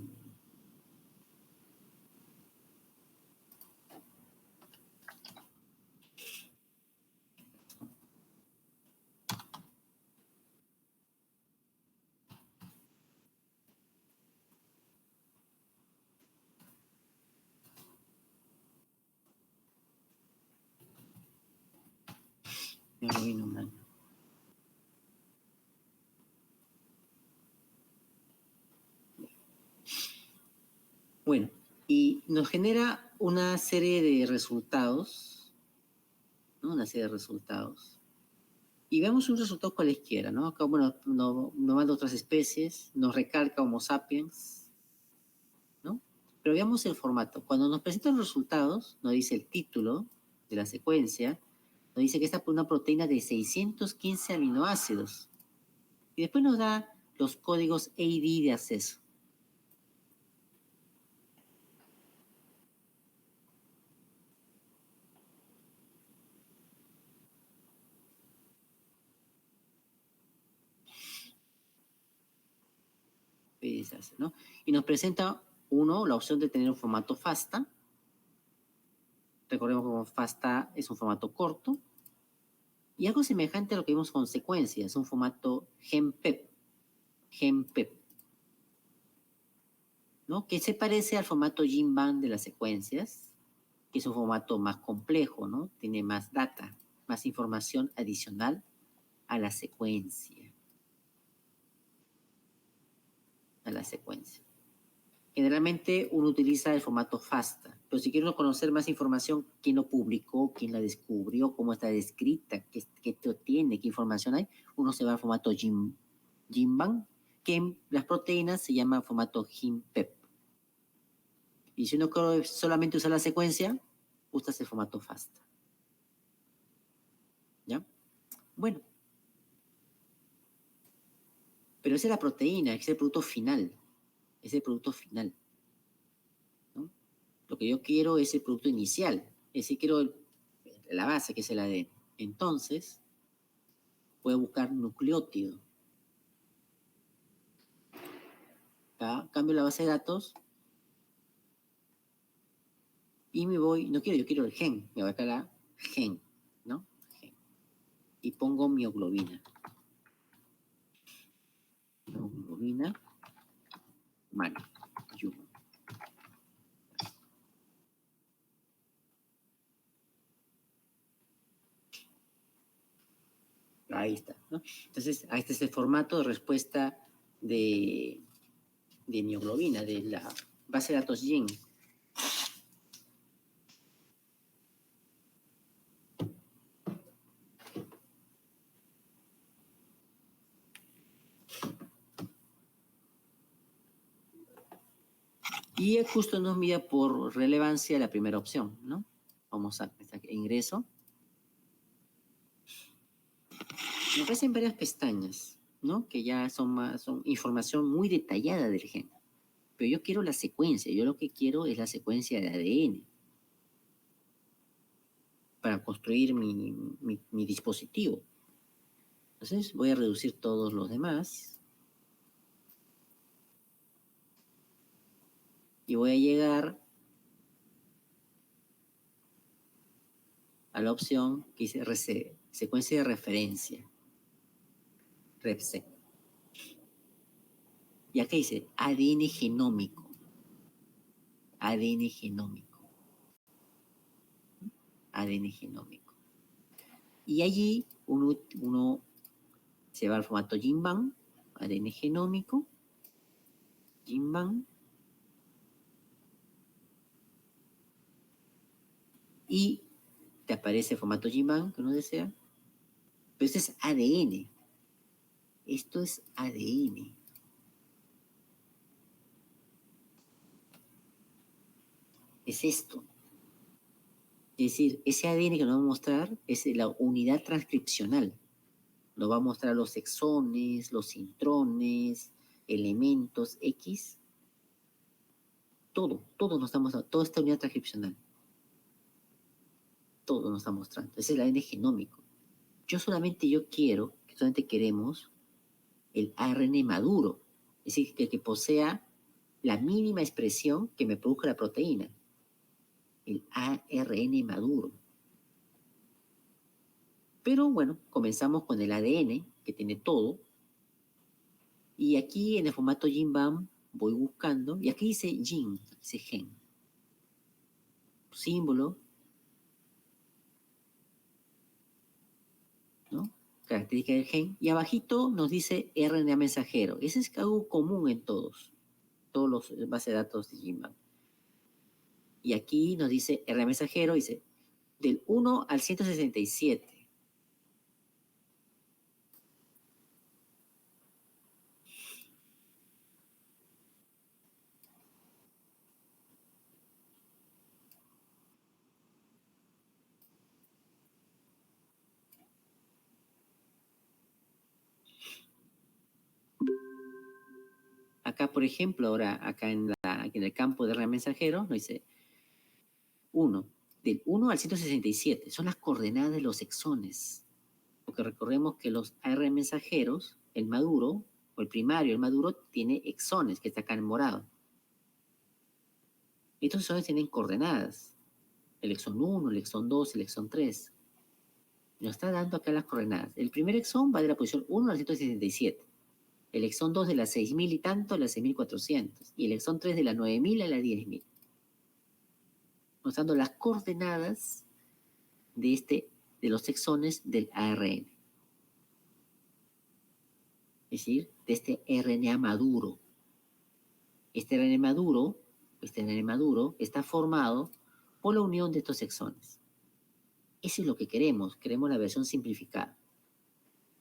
Mioglobina humana. Bueno, y nos genera una serie de resultados, ¿no? Una serie de resultados. Y vemos un resultado cualesquiera, ¿no? Acá, bueno, no manda otras especies, nos recalca Homo sapiens, ¿no? Pero veamos el formato. Cuando nos presentan los resultados, nos dice el título de la secuencia, nos dice que está por una proteína de 615 aminoácidos. Y después nos da los códigos AD de acceso. ¿No? Y nos presenta, uno, la opción de tener un formato FASTA. Recordemos que FASTA es un formato corto. Y algo semejante a lo que vimos con secuencias, un formato GenPep. ¿No? Que se parece al formato GenBank de las secuencias, que es un formato más complejo, ¿no? Tiene más data, más información adicional a la secuencia. Generalmente uno utiliza el formato FASTA, pero si quiere conocer más información, quién lo publicó, quién la descubrió, cómo está descrita, qué tiene, qué información hay, uno se va al formato GenBank, que en las proteínas se llama formato GenPep. Y si uno quiere solamente usar la secuencia, usas el formato FASTA. ¿Ya? Bueno. Pero esa es la proteína, es el producto final. ¿No? Lo que yo quiero es el producto inicial. Es decir, quiero la base, que es el ADN. Entonces, puedo buscar nucleótido. ¿Ya? Cambio la base de datos. Y me voy, no quiero, yo quiero el gen, me voy acá a la gen, ¿no? Gen. Y pongo mioglobina. Mioglobina, man, human. Ahí está, ¿no? Entonces, este es el formato de respuesta de mioglobina, de la base de datos GEN. Y justo nos mira por relevancia la primera opción, ¿no? Vamos a ingreso. Me aparecen varias pestañas, ¿no? Que ya son información muy detallada del gen. Pero yo quiero la secuencia, yo lo que quiero es la secuencia de ADN para construir mi dispositivo. Entonces voy a reducir todos los demás y voy a llegar a la opción que dice secuencia de referencia, RepSeq. Y acá dice ADN genómico. ADN genómico. ADN genómico. Y allí uno se va al formato GenBank, ADN genómico, GenBank, y te aparece el formato GenBank que uno desea. Pero este es ADN. Esto es ADN. Es esto. Es decir, ese ADN que nos va a mostrar es la unidad transcripcional. Nos va a mostrar los exones, los intrones, elementos X. Todo nos está mostrando, toda esta unidad transcripcional. Todo nos está mostrando. Ese es el ADN genómico. Solamente queremos el ARN maduro. Es decir, que posea la mínima expresión que me produzca la proteína. El ARN maduro. Pero bueno, comenzamos con el ADN, que tiene todo. Y aquí en el formato GenBank voy buscando, y aquí dice gen, dice gen. Símbolo, ¿no? Característica del gen. Y abajito nos dice RNA mensajero. Ese es algo común en todos los bases de datos de GenBank. Y aquí nos dice RNA mensajero, dice del 1 al 167. Acá, por ejemplo, ahora acá en el campo de RNA mensajero, nos dice 1, del 1 al 167. Son las coordenadas de los exones. Porque recordemos que los ARN mensajeros, el maduro, o el primario, el maduro, tiene exones, que está acá en morado. Estos exones tienen coordenadas. El exón 1, el exón 2, el exón 3. Nos está dando acá las coordenadas. El primer exón va de la posición 1 al 167. El exón 2 de las 6.000 y tanto a las 6.400. Y el exón 3 de las 9.000 a las 10.000. Nos está dando las coordenadas de los exones del ARN. Es decir, de este RNA maduro. Este RNA maduro está formado por la unión de estos exones. Eso es lo que queremos la versión simplificada.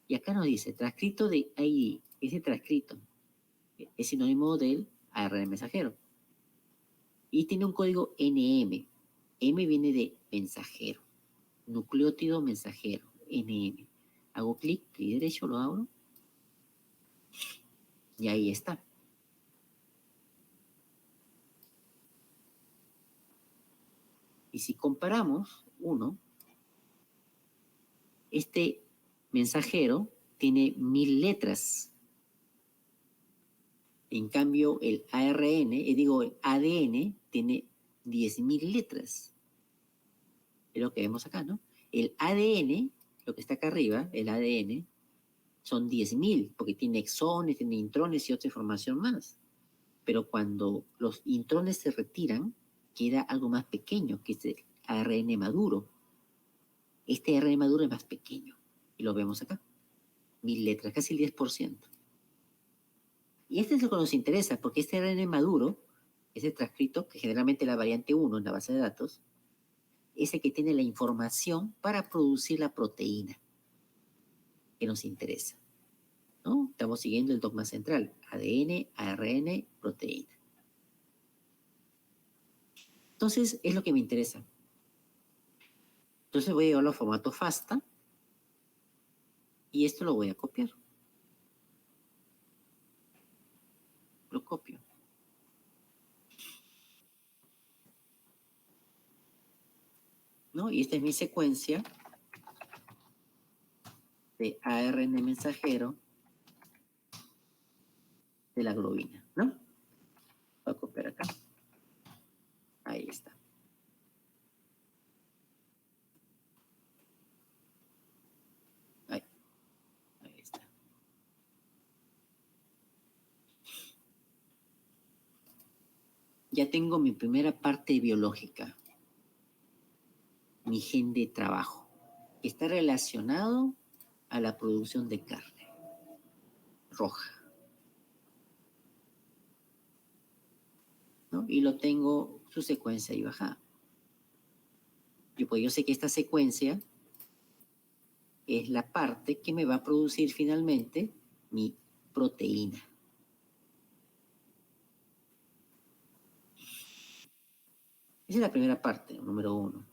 Y acá nos dice, transcrito de ID, ese transcrito es sinónimo del ARN mensajero. Y tiene un código NM. M viene de mensajero, nucleótido mensajero, NM. Hago clic derecho, lo abro, y ahí está. Y si comparamos este mensajero tiene 1000 letras. En cambio, el ADN tiene 10.000 letras. Es lo que vemos acá, ¿no? El ADN, lo que está acá arriba, el ADN, son 10.000, porque tiene exones, tiene intrones y otra información más. Pero cuando los intrones se retiran, queda algo más pequeño, que es el ARN maduro. Este ARN maduro es más pequeño, y lo vemos acá. 1.000 letras, casi el 10%. Y este es lo que nos interesa, porque este ARN maduro, ese transcrito, que generalmente es la variante 1 en la base de datos, es el que tiene la información para producir la proteína que nos interesa, ¿no? Estamos siguiendo el dogma central, ADN, ARN, proteína. Entonces, es lo que me interesa. Entonces voy a llevarlo a formato FASTA y esto lo voy a copiar. Lo copio. ¿No? Y esta es mi secuencia de ARN mensajero de la globina, ¿no? Voy a copiar acá. Ahí está. Ahí está. Ya tengo mi primera parte biológica, mi gen de trabajo, que está relacionado a la producción de carne roja, ¿no? Y lo tengo su secuencia ahí bajada. Pues yo sé que esta secuencia es la parte que me va a producir finalmente mi proteína. Esa es la primera parte, número 1.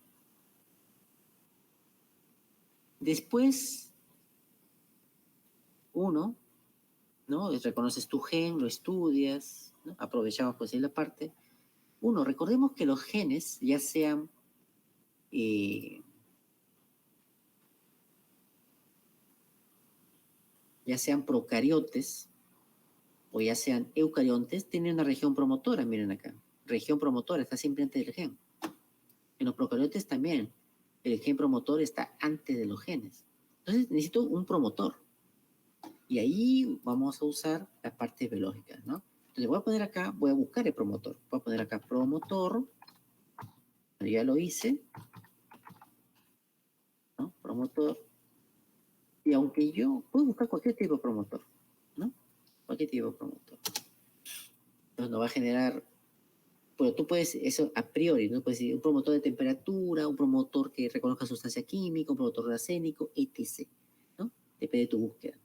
Después, uno, ¿no? Reconoces tu gen, lo estudias, ¿no? Aprovechamos pues ahí la parte. Uno, recordemos que los genes, ya sean procariotes o ya sean eucariontes, tienen una región promotora, miren acá. Región promotora está siempre antes del gen. En los procariotes también, el gen promotor está antes de los genes. Entonces necesito un promotor. Y ahí vamos a usar la parte biológica, ¿no? Entonces voy a poner acá, voy a buscar el promotor. Voy a poner acá promotor. Ya lo hice, ¿no? Promotor. Y aunque yo puedo buscar cualquier tipo de promotor, ¿no? Cualquier tipo de promotor. Entonces nos va a generar, pero tú puedes, eso a priori, ¿no? Puedes decir un promotor de temperatura, un promotor que reconozca sustancia química, un promotor arsénico, etc., ¿no? Depende de tu búsqueda.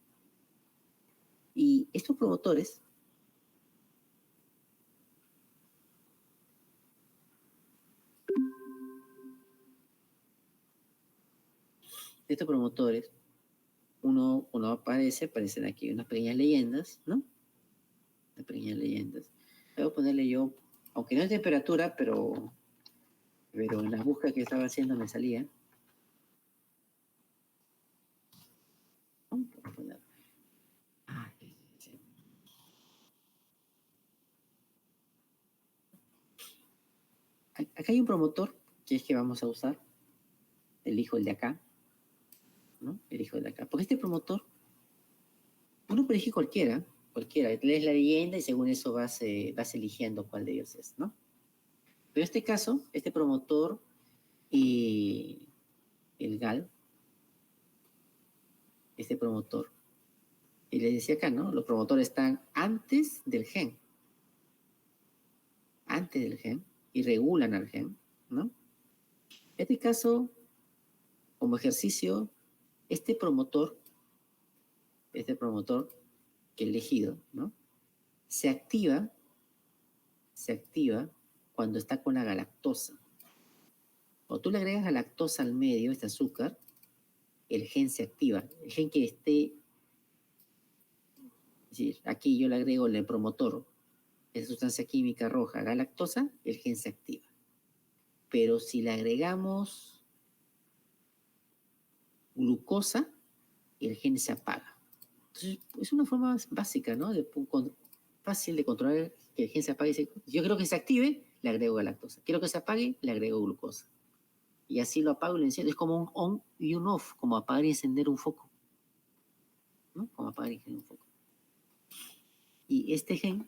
Y estos promotores uno aparecen aquí unas pequeñas leyendas, ¿no? Unas pequeñas leyendas. Voy a ponerle yo, aunque no es temperatura, pero en la búsqueda que estaba haciendo me salía. ¿No? Acá hay un promotor que es que vamos a usar, elijo el de acá, ¿no? Elijo el de acá. Porque este promotor, uno puede elegir cualquiera, lees la leyenda y según eso vas eligiendo cuál de ellos es, ¿no? Pero en este caso, este promotor y el GAL, este promotor, y les decía acá, ¿no? Los promotores están antes del gen, y regulan al gen, ¿no? En este caso, como ejercicio, este promotor que he elegido, ¿no? Se activa cuando está con la galactosa. Cuando tú le agregas galactosa al medio, este azúcar, el gen se activa. El gen que esté, es decir, aquí yo le agrego el promotor, esa sustancia química roja, galactosa, el gen se activa. Pero si le agregamos glucosa, el gen se apaga. Entonces, es una forma básica, ¿no? Fácil de controlar que el gen se apague. Yo creo que se active, le agrego galactosa. Quiero que se apague, le agrego glucosa. Y así lo apago y lo enciendo. Es como un on y un off, como apagar y encender un foco, ¿no? Como apagar y encender un foco. Y este gen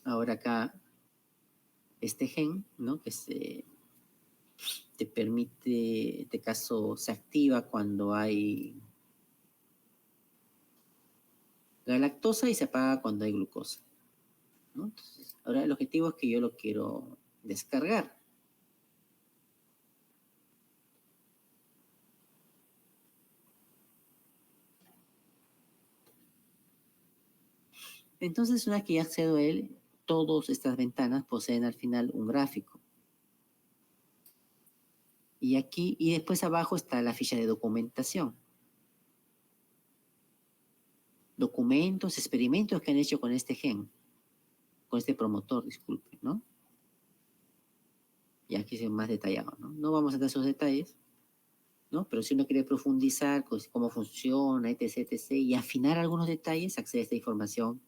ahora acá, este gen, ¿no? Que te permite, en este caso, se activa cuando hay galactosa y se apaga cuando hay glucosa, ¿no? Entonces, ahora el objetivo es que yo lo quiero descargar. Entonces, una vez que ya accedo a él, todas estas ventanas poseen al final un gráfico. Y aquí, y después abajo está la ficha de documentación. Documentos, experimentos que han hecho con este gen, con este promotor, disculpe, ¿no? Y aquí es más detallado, ¿no? No vamos a dar esos detalles, ¿no? Pero si uno quiere profundizar cómo funciona, etc., etc., y afinar algunos detalles, accede a esta información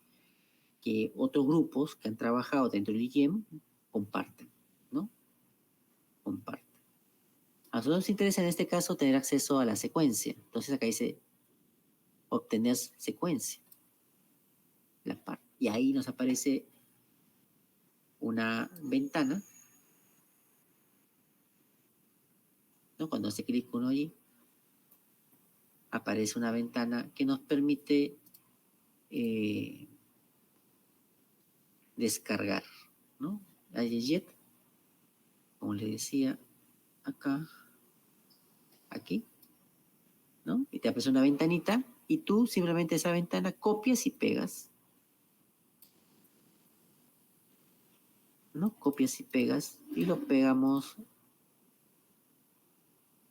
que otros grupos que han trabajado dentro del IGEM comparten, ¿no? Comparten. A nosotros nos interesa en este caso tener acceso a la secuencia. Entonces acá dice obtener secuencia. Y ahí nos aparece una ventana, ¿no? Cuando hace clic uno allí, aparece una ventana que nos permite descargar, ¿no? IGJet, como les decía, acá, aquí, ¿no? Y te aparece una ventanita y tú simplemente esa ventana copias y pegas, ¿no? Copias y pegas y lo pegamos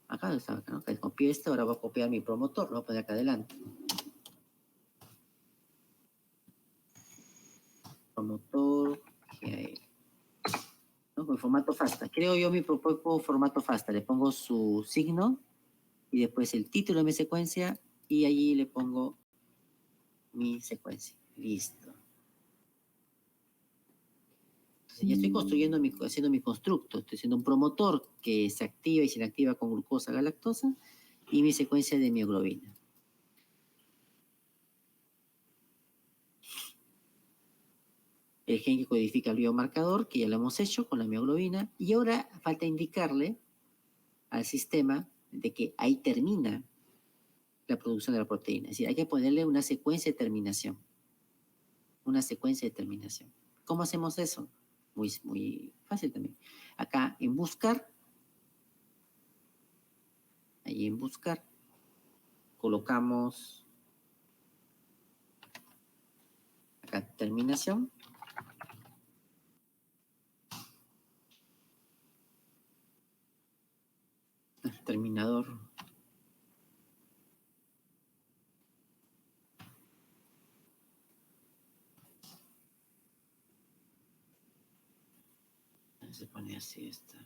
acá, ¿no? Que copié este, ahora voy a copiar mi promotor, lo voy a poner acá adelante. Promotor, ¿no? Con formato FASTA. Creo yo mi propio formato FASTA. Le pongo su signo y después el título de mi secuencia y allí le pongo mi secuencia. Listo. Entonces ya estoy construyendo, haciendo mi constructo. Estoy haciendo un promotor que se activa y se inactiva con glucosa galactosa y mi secuencia de mioglobina. El gen que codifica el biomarcador, que ya lo hemos hecho con la mioglobina, y ahora falta indicarle al sistema de que ahí termina la producción de la proteína. Es decir, hay que ponerle una secuencia de terminación. Una secuencia de terminación. ¿Cómo hacemos eso? Muy, muy fácil también. Acá en buscar, ahí en buscar, colocamos acá terminación. Terminador. Se pone así esta.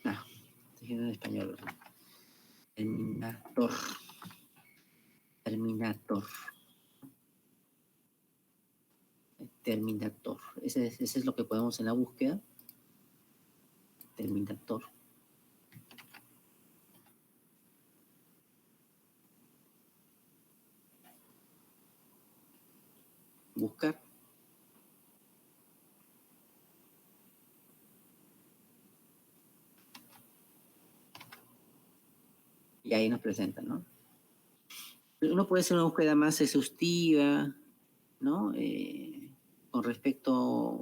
Ah, estoy en español. Terminator. Terminator. Terminator. Ese es lo que podemos en la búsqueda. Terminator. Buscar. Y ahí nos presenta, ¿no? Uno puede hacer una búsqueda más exhaustiva, ¿no? Con respecto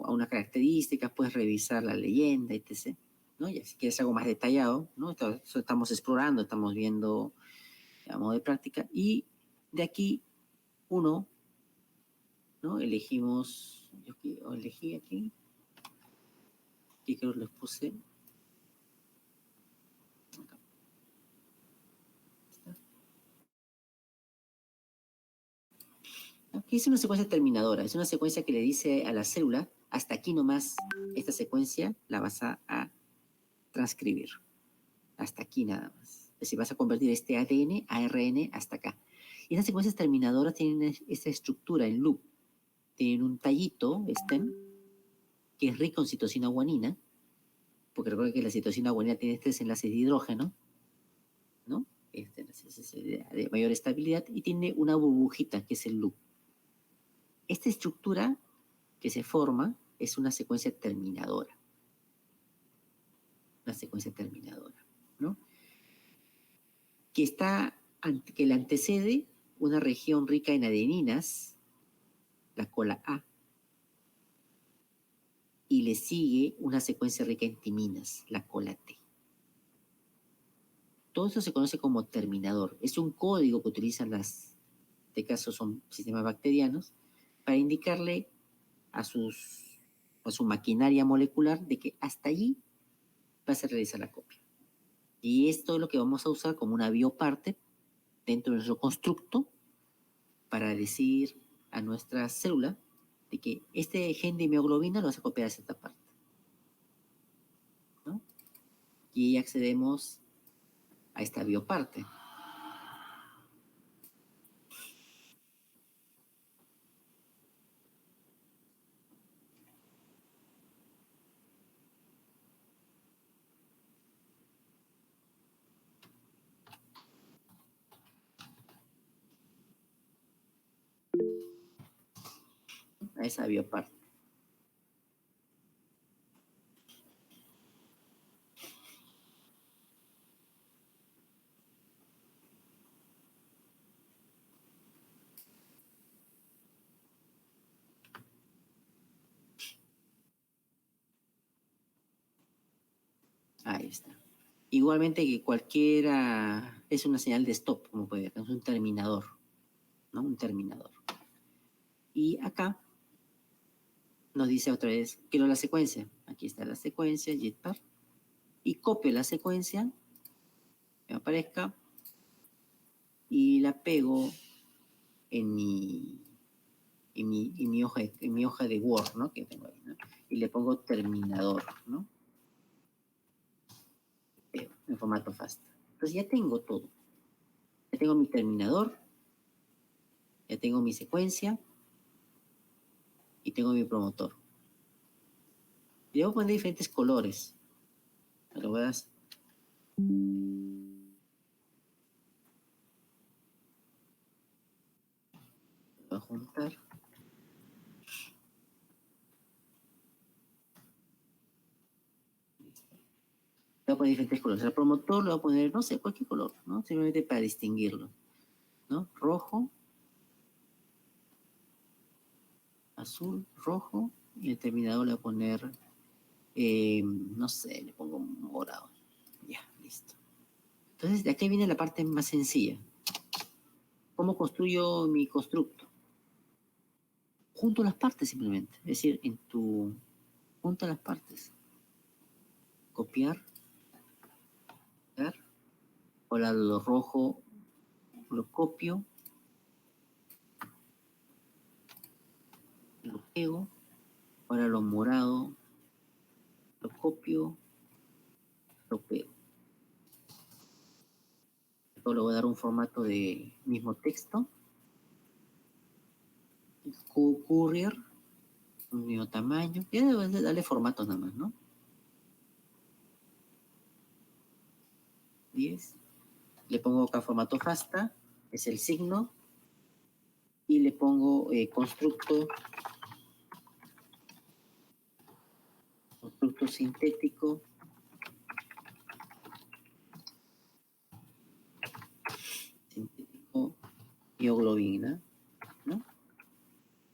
a unas características, puedes revisar la leyenda, etc., ¿no? Y si quieres algo más detallado, ¿no? Estamos explorando, estamos viendo a modo de práctica. Y de aquí, uno, ¿no? Elegimos, yo elegí aquí, y creo que les puse. Acá. Aquí es una secuencia terminadora, es una secuencia que le dice a la célula, hasta aquí nomás, esta secuencia la vas a transcribir, hasta aquí nada más. Es decir, vas a convertir este ADN a ARN hasta acá. Y estas secuencias terminadoras tienen esta estructura en loop, tienen un tallito, stem, que es rico en citosina guanina, porque recuerda que la citosina guanina tiene tres enlaces de hidrógeno, ¿no? Este es de mayor estabilidad, y tiene una burbujita que es el loop. Esta estructura que se forma es una secuencia terminadora. Una secuencia terminadora, ¿no? Que le antecede una región rica en adeninas, la cola A, y le sigue una secuencia rica en timinas, la cola T. Todo eso se conoce como terminador. Es un código que utilizan este caso son sistemas bacterianos, para indicarle a su maquinaria molecular de que hasta allí va a realizar la copia. Y esto es lo que vamos a usar como una bioparte dentro de nuestro constructo para decir a nuestra célula de que este gen de hemoglobina lo vas a copiar a esta parte, ¿no? Y accedemos a esta bioparte. A esa bioparte. Ahí está. Igualmente que cualquiera es una señal de stop, como puede ver, es un terminador, ¿no? Un terminador. Y acá nos dice otra vez, quiero la secuencia. Aquí está la secuencia, JITPAR. Y copio la secuencia, que me aparezca, y la pego en mi hoja de Word, ¿no? Que tengo ahí, ¿no? Y le pongo terminador, ¿no? En formato FASTA. Entonces ya tengo todo. Ya tengo mi terminador, ya tengo mi secuencia y tengo mi promotor. Y le voy a poner diferentes colores. Lo voy a juntar. Le voy a poner diferentes colores. Al promotor le voy a poner, no sé, cualquier color, ¿no? Simplemente para distinguirlo, ¿no? Rojo, azul, rojo, y el terminador le voy a poner, no sé, le pongo morado. Ya, listo. Entonces, de aquí viene la parte más sencilla. ¿Cómo construyo mi constructo? Junto las partes simplemente. Es decir, junta las partes. Copiar, pegar. Ahora lo rojo lo copio, lo pego. Ahora lo morado lo copio, lo pego. Esto le voy a dar un formato de mismo texto. Courier, un mismo tamaño. Y darle formato nada más, ¿no? 10. Le pongo acá formato FASTA, es el signo. Y le pongo constructo sintético mioglobina, ¿no?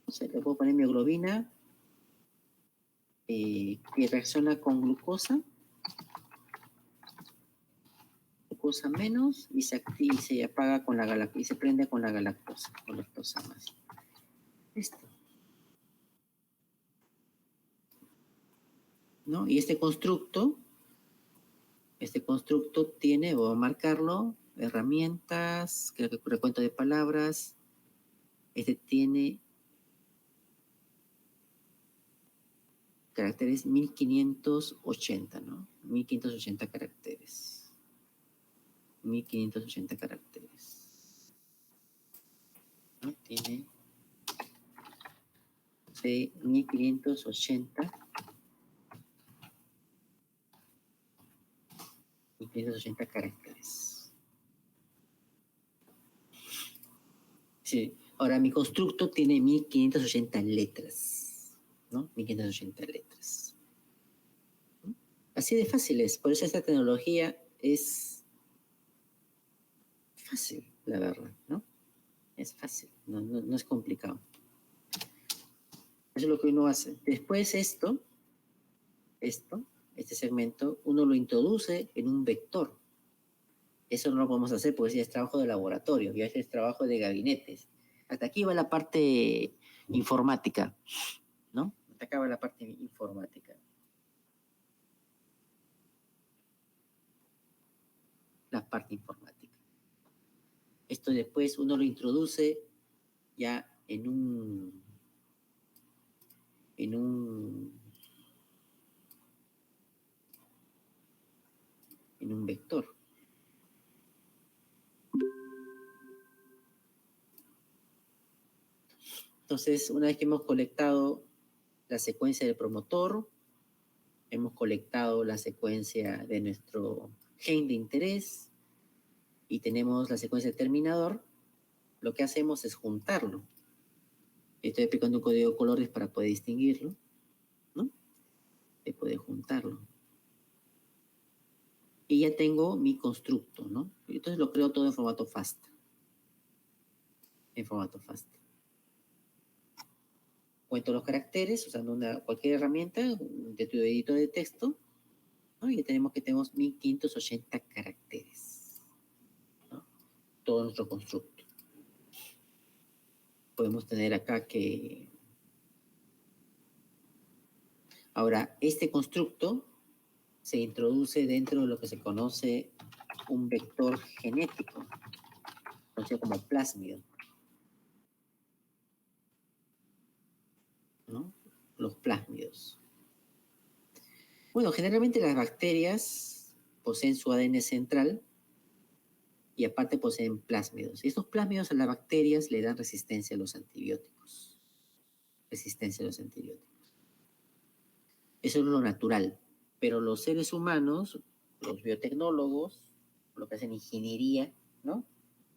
Entonces le puedo poner mioglobina que reacciona con glucosa menos y se activa y se apaga con la galactosa y se prende con la galactosa más. Listo. ¿No? Y este constructo tiene, voy a marcarlo, herramientas, creo que recuento de palabras, Este tiene caracteres 1580, ¿no? 1580 caracteres. 1580 caracteres. ¿No? Tiene de 1580 caracteres. Sí. Ahora, mi constructo tiene 1580 letras, ¿no? 1580 letras. Así de fácil es. Por eso esta tecnología es fácil, la verdad, ¿no? Es fácil, no es complicado. Eso es lo que uno hace. Después este segmento, uno lo introduce en un vector. Eso no lo podemos hacer porque ese es trabajo de laboratorio, y ese es trabajo de gabinetes. Hasta aquí va la parte informática, ¿no? Hasta acá va la parte informática. La parte informática. Esto después uno lo introduce ya en un vector. Entonces, una vez que hemos colectado la secuencia del promotor, hemos colectado la secuencia de nuestro gen de interés y tenemos la secuencia de terminador, lo que hacemos es juntarlo. Estoy aplicando un código de colores para poder distinguirlo, ¿no? De poder juntarlo. Y ya tengo mi constructo, ¿no? Entonces lo creo todo en formato FAST. En formato FAST. Cuento los caracteres usando cualquier herramienta de tu editor de texto, ¿no? Y tenemos 1580 caracteres, ¿no? Todo nuestro constructo. Podemos tener acá que... Ahora, este constructo se introduce dentro de lo que se conoce un vector genético, conocido como plásmido, ¿no? Los plásmidos. Bueno, generalmente las bacterias poseen su ADN central y aparte poseen plásmidos. Y estos plásmidos a las bacterias le dan resistencia a los antibióticos. Resistencia a los antibióticos. Eso es lo natural. Pero los seres humanos, los biotecnólogos, lo que hacen ingeniería, ¿no?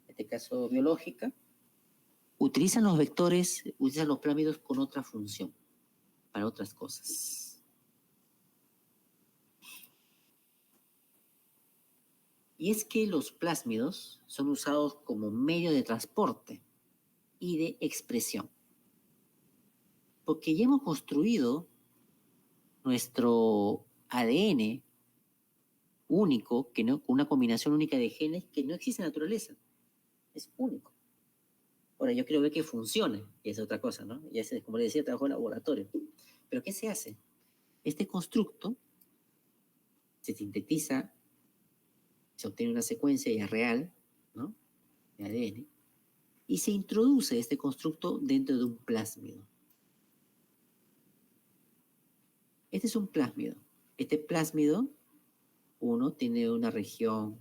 En este caso biológica, utilizan los vectores, utilizan los plásmidos con otra función, para otras cosas. Y es que los plásmidos son usados como medio de transporte y de expresión. Porque ya hemos construido nuestro ADN único, que no, una combinación única de genes que no existe en la naturaleza. Es único. Ahora, yo quiero ver que funcione, y es otra cosa, ¿no? Y ese, como les decía, trabajo en laboratorio. Pero ¿qué se hace? Este constructo se sintetiza, se obtiene una secuencia ya real, ¿no? De ADN, y se introduce este constructo dentro de un plásmido. Este es un plásmido. Este plásmido, uno tiene una región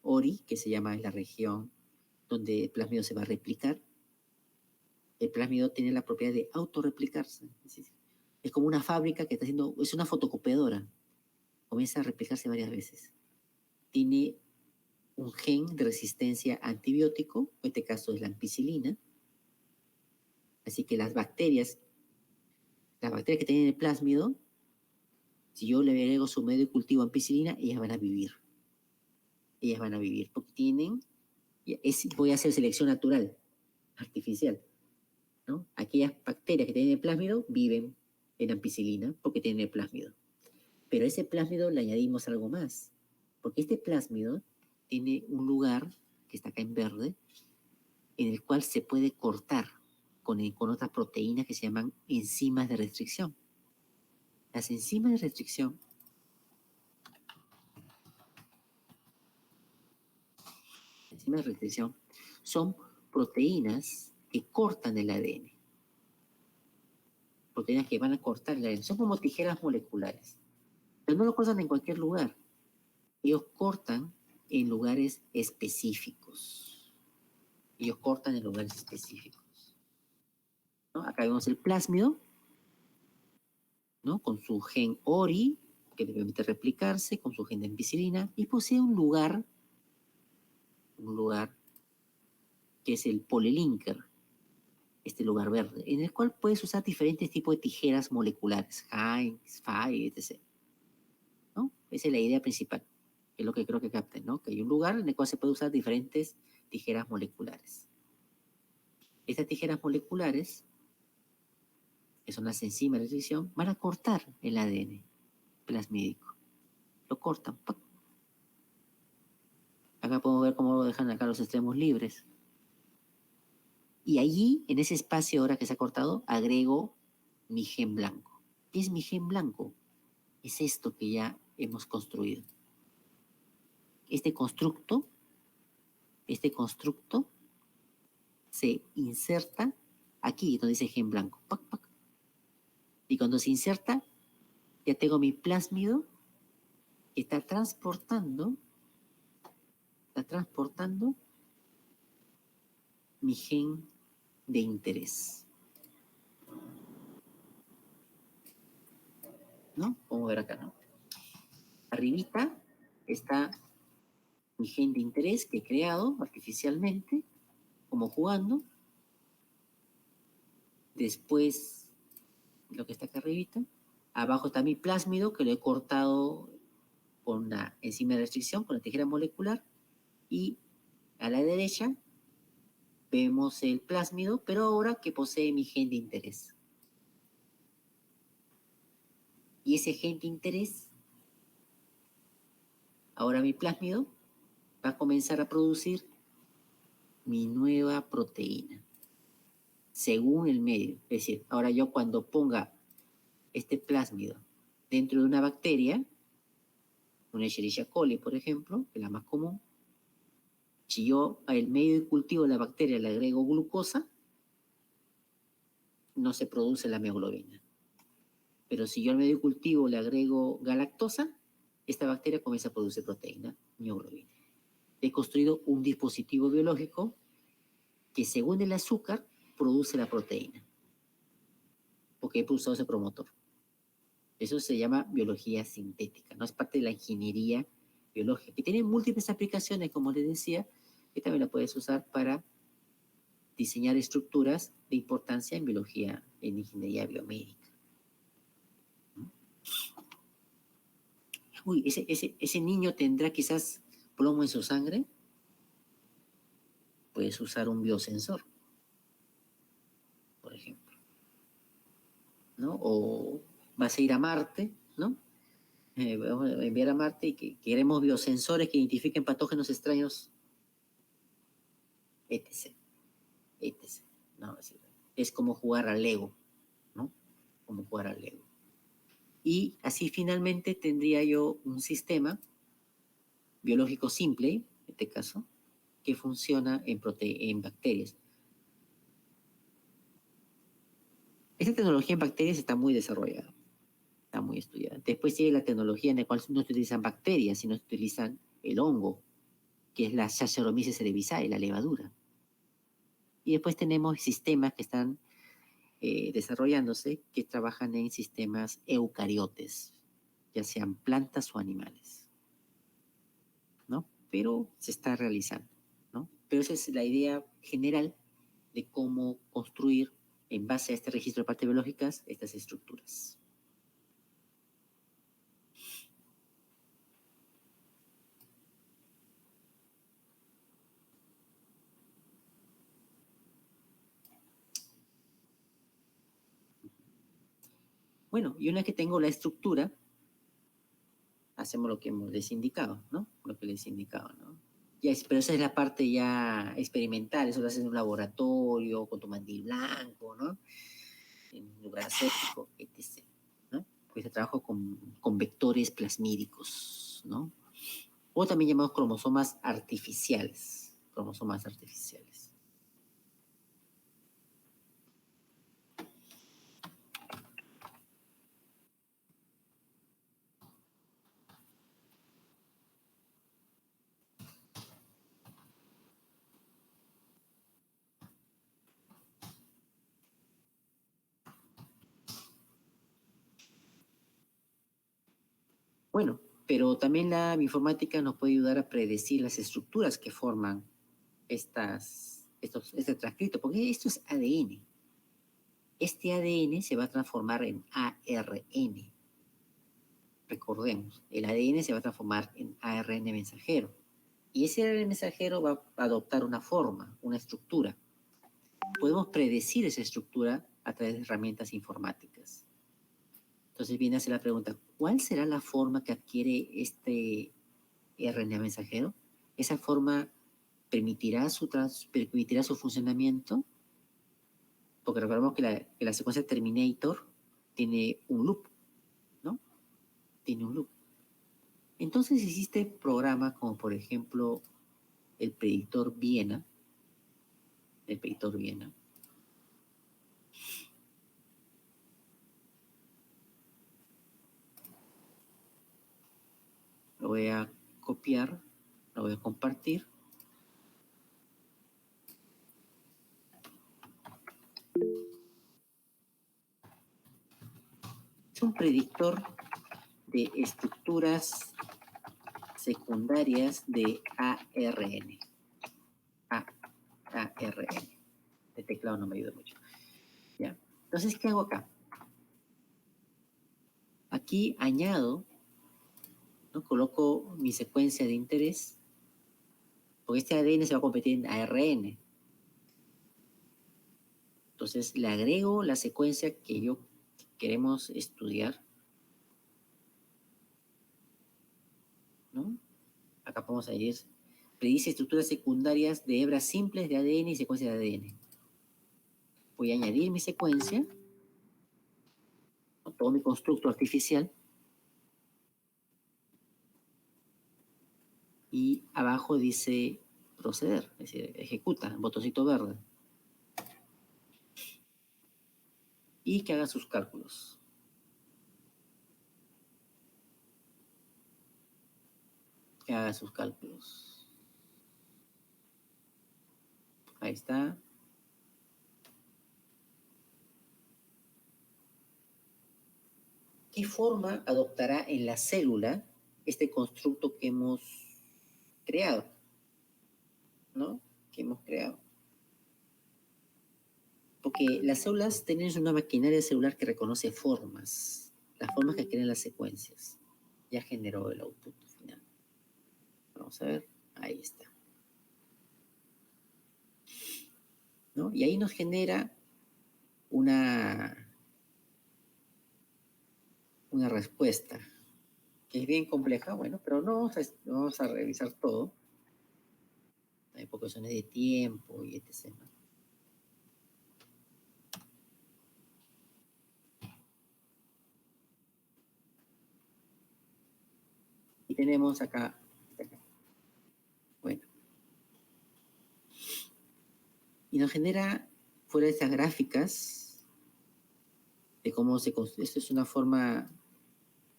ORI, que se llama la región donde el plásmido se va a replicar. El plásmido tiene la propiedad de autorreplicarse. Es como una fábrica que está haciendo, es una fotocopiadora. Comienza a replicarse varias veces. Tiene un gen de resistencia a antibiótico, en este caso es la ampicilina. Así que las bacterias que tienen el plásmido, si yo le agrego su medio de cultivo ampicilina, ellas van a vivir. Ellas van a vivir porque tienen, voy a hacer selección natural, artificial, ¿no? Aquellas bacterias que tienen el plásmido viven en ampicilina porque tienen el plásmido. Pero a ese plásmido le añadimos algo más, porque este plásmido tiene un lugar, que está acá en verde, en el cual se puede cortar con otras proteínas que se llaman enzimas de restricción. Las enzimas de restricción son proteínas que cortan el ADN. Proteínas que van a cortar el ADN. Son como tijeras moleculares. Pero no lo cortan en cualquier lugar. Ellos cortan en lugares específicos. Ellos cortan en lugares específicos, ¿no? Acá vemos el plásmido, ¿no? Con su gen ORI, que le permite replicarse, con su gen de ampicilina, y posee un lugar que es el polilinker, este lugar verde, en el cual puedes usar diferentes tipos de tijeras moleculares, Heinz, Fay, etc., ¿no? Esa es la idea principal, que es lo que creo que capten, ¿no? Que hay un lugar en el cual se puede usar diferentes tijeras moleculares. Estas tijeras moleculares, que son las enzimas de restricción, van a cortar el ADN plasmídico. Lo cortan. ¡Pac! Acá podemos ver cómo lo dejan acá los extremos libres. Y allí, en ese espacio ahora que se ha cortado, agrego mi gen blanco. ¿Qué es mi gen blanco? Es esto que ya hemos construido. Este constructo se inserta aquí, donde dice gen blanco. ¡Pac, pac! Y cuando se inserta, ya tengo mi plásmido que está transportando mi gen de interés, ¿no? Vamos a ver acá, ¿no? Arribita está mi gen de interés que he creado artificialmente, como jugando. Después, lo que está acá arribita. Abajo está mi plásmido, que lo he cortado con la enzima de restricción, con la tijera molecular. Y a la derecha vemos el plásmido, pero ahora que posee mi gen de interés. Y ese gen de interés, ahora mi plásmido, va a comenzar a producir mi nueva proteína, según el medio. Es decir, ahora yo cuando ponga este plásmido dentro de una bacteria, una Escherichia coli, por ejemplo, que es la más común, si yo al medio de cultivo de la bacteria le agrego glucosa, no se produce la mioglobina. Pero si yo al medio de cultivo le agrego galactosa, esta bacteria comienza a producir proteína, mioglobina. He construido un dispositivo biológico que según el azúcar produce la proteína, porque he usado ese promotor. Eso se llama biología sintética, no es parte de la ingeniería biológica, que tiene múltiples aplicaciones, como les decía, que también la puedes usar para diseñar estructuras de importancia en biología, en ingeniería biomédica. Uy, ese niño tendrá quizás plomo en su sangre. Puedes usar un biosensor, por ejemplo, ¿no? O vas a ir a Marte, ¿no? Vamos a enviar a Marte y que queremos biosensores que identifiquen patógenos extraños, etc. etc. ¿No? Es como jugar al Lego, ¿no? Como jugar al Lego. Y así finalmente tendría yo un sistema biológico simple, en este caso, que funciona en bacterias. Esta tecnología en bacterias está muy desarrollada, está muy estudiada. Después sigue la tecnología en la cual no se utilizan bacterias, sino se utilizan el hongo, que es la Saccharomyces cerevisiae, la levadura. Y después tenemos sistemas que están desarrollándose que trabajan en sistemas eucariotes, ya sean plantas o animales, ¿no? Pero se está realizando, ¿no? Pero esa es la idea general de cómo construir, en base a este registro de partes biológicas, estas estructuras. Bueno, y una vez que tengo la estructura, hacemos lo que les indicado, ¿no? Lo que les indicaba, ¿no? Pero esa es la parte ya experimental, eso lo haces en un laboratorio, con tu mandil blanco, ¿no? En un lugar aséptico, etc., ¿no? Pues trabajo con vectores plasmídicos, ¿no? O también llamados cromosomas artificiales, cromosomas artificiales. Bueno, pero también la bioinformática nos puede ayudar a predecir las estructuras que forman este transcrito, porque esto es ADN. Este ADN se va a transformar en ARN. Recordemos, el ADN se va a transformar en ARN mensajero. Y ese ARN mensajero va a adoptar una forma, una estructura. Podemos predecir esa estructura a través de herramientas informáticas. Entonces viene a hacer la pregunta, ¿cuál será la forma que adquiere este RNA mensajero? ¿Esa forma permitirá su funcionamiento? Porque recordemos que la secuencia Terminator tiene un loop, ¿no? Tiene un loop. Entonces existe programas como por ejemplo el predictor Viena, lo voy a copiar, lo voy a compartir. Es un predictor de estructuras secundarias de ARN. ARN. El teclado no me ayuda mucho. ¿Ya? Entonces, ¿qué hago acá? Aquí añado, ¿no? Coloco mi secuencia de interés, porque este ADN se va a convertir en ARN. Entonces, le agrego la secuencia que queremos estudiar, ¿no? Acá podemos añadir, predice estructuras secundarias de hebras simples de ADN y secuencia de ADN. Voy a añadir mi secuencia, ¿no? Todo mi constructo artificial, y abajo dice proceder, es decir, ejecuta, botoncito verde. Y que haga sus cálculos. Que haga sus cálculos. Ahí está. ¿Qué forma adoptará en la célula este constructo que hemos creado? ¿No? Que hemos creado. Porque las células tienen una maquinaria celular que reconoce formas, las formas que crean las secuencias. Ya generó el output final. Vamos a ver, ahí está. ¿No? Y ahí nos genera una respuesta que es bien compleja, bueno, pero no vamos a revisar todo. Hay pocas zonas de tiempo y etc. Y tenemos acá. Bueno. Y nos genera, fuera de estas gráficas, de cómo se construye. Esto es una forma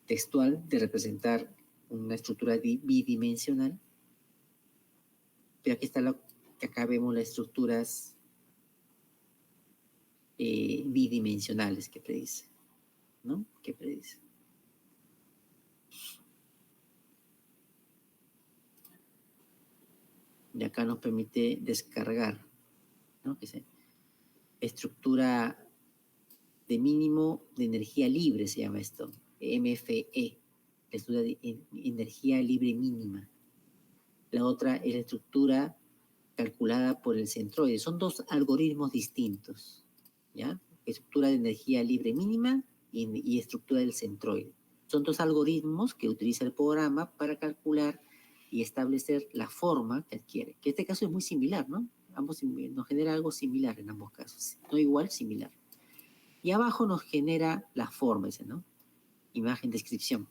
textual de representar una estructura bidimensional. Pero aquí está que acá vemos las estructuras bidimensionales que predice, ¿no? Que predice. Y acá nos permite descargar, ¿no? Que se estructura de mínimo de energía libre, se llama esto, MFE, la estructura de energía libre mínima. La otra es la estructura calculada por el centroide. Son dos algoritmos distintos, ¿ya? Estructura de energía libre mínima y estructura del centroide. Son dos algoritmos que utiliza el programa para calcular y establecer la forma que adquiere. Que en este caso es muy similar, ¿no? Ambos nos genera algo similar en ambos casos. No igual, similar. Y abajo nos genera la forma, ese, ¿no? Imagen, descripción.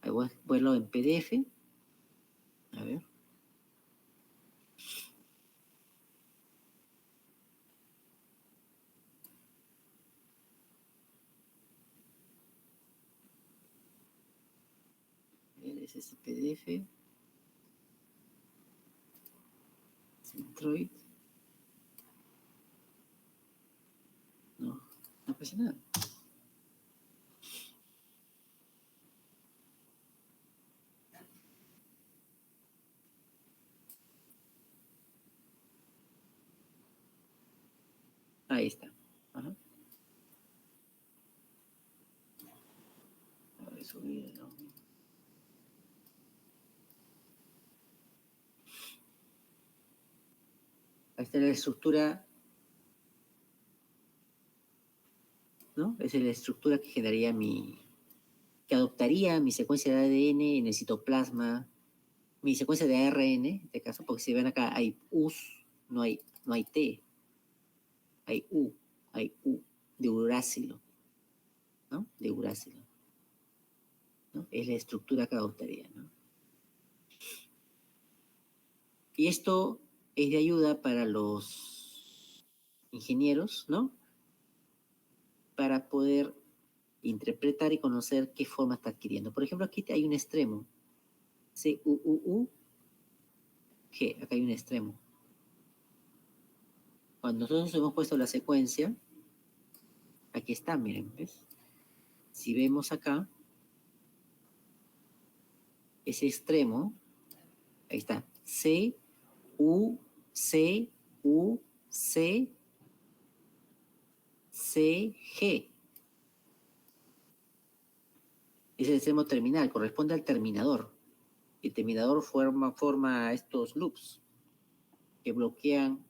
Ahí voy a verlo en PDF. A ver. Es este PDF. Centroid. No pasa nada. Ahí está. Ajá. A ver, subirlo. Ahí está la estructura, ¿no? Esa es la estructura que generaría que adoptaría mi secuencia de ADN en el citoplasma, mi secuencia de ARN, en este caso, porque si ven acá hay U's, no hay T, hay U, de uracilo, ¿no? De uracilo, ¿no? Es la estructura que adoptaría, ¿no? Y esto es de ayuda para los ingenieros, ¿no? Para poder interpretar y conocer qué forma está adquiriendo. Por ejemplo, aquí hay un extremo, C-U-U-U-G, acá hay un extremo. Cuando nosotros hemos puesto la secuencia, aquí está, miren, ¿ves? Si vemos acá, ese extremo, ahí está, C-U-C-U-C-C-G. Es el extremo terminal, corresponde al terminador. El terminador forma estos loops que bloquean.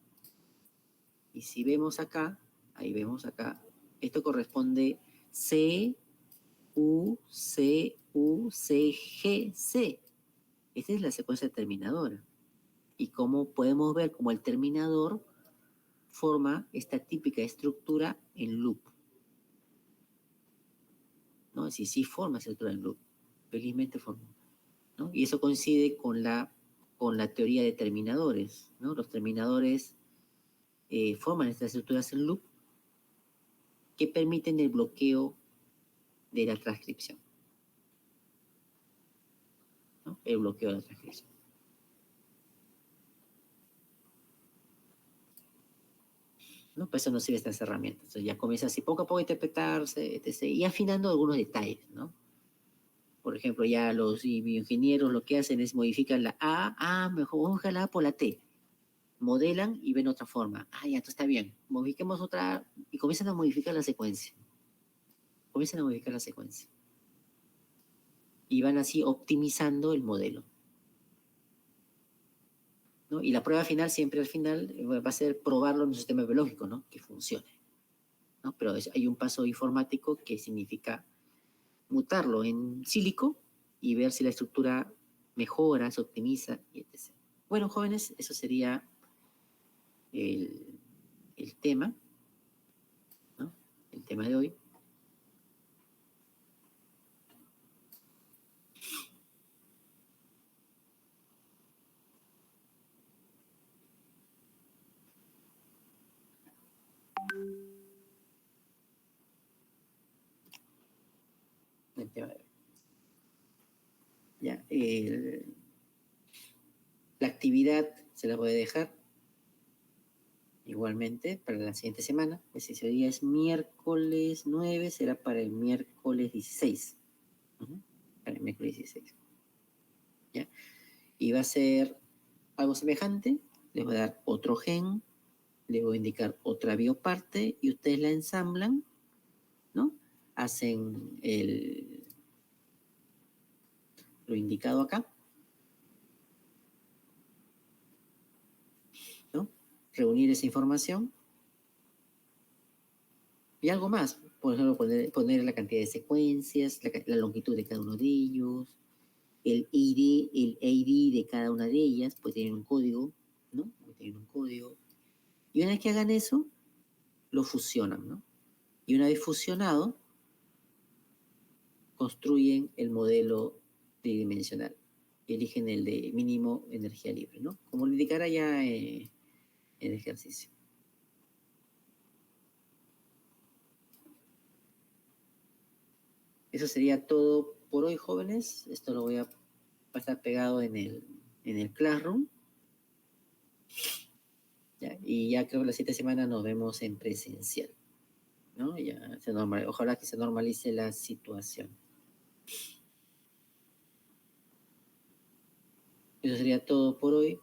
Y si vemos acá, ahí vemos acá, esto corresponde C, U, C, U, C, G, C. Esta es la secuencia terminadora. Y como podemos ver, como el terminador forma esta típica estructura en loop. ¿No? Es decir, sí forma estructura en loop. Felizmente forma. ¿No? Y eso coincide con la teoría de terminadores, ¿no? Los terminadores forman estas estructuras en loop que permiten el bloqueo de la transcripción, ¿no? El bloqueo de la transcripción. ¿No? Para eso nos sirven estas herramientas. Entonces ya comienza así poco a poco a interpretarse, etc. Y afinando algunos detalles, ¿no? Por ejemplo, ya los bioingenieros lo que hacen es modificar la mejor vamos a la A por la T. Modelan y ven otra forma. Ya, esto está bien. Modifiquemos otra y comienzan a modificar la secuencia. Comienzan a modificar la secuencia. Y van así optimizando el modelo, ¿no? Y la prueba final, siempre al final, va a ser probarlo en un sistema biológico, ¿no? Que funcione, ¿no? Pero hay un paso informático que significa mutarlo en sílico y ver si la estructura mejora, se optimiza, y etc. Bueno, jóvenes, eso sería el tema, ¿no? El tema de hoy. El tema de hoy. Ya, la actividad se la voy a dejar igualmente para la siguiente semana. Pues si ese día es miércoles 9, será para el miércoles 16. Para el miércoles 16. ¿Ya? Y va a ser algo semejante. Les voy a dar otro gen, les voy a indicar otra bioparte y ustedes la ensamblan, ¿no? Hacen lo indicado acá, ¿no? Reunir esa información y algo más. Por ejemplo, poner la cantidad de secuencias, la longitud de cada uno de ellos, el ID de cada una de ellas, pues tienen un código, ¿no? Tienen un código. Y una vez que hagan eso, lo fusionan, ¿no? Y una vez fusionado, construyen el modelo tridimensional. Eligen el de mínimo energía libre, ¿no? Como lo indicará ya en el ejercicio. Eso sería todo por hoy, jóvenes. Esto lo voy a pasar pegado en el Classroom. ¿Ya? Y ya creo que la siguiente semana nos vemos en presencial, ¿no? Ya ojalá que se normalice la situación. Eso sería todo por hoy.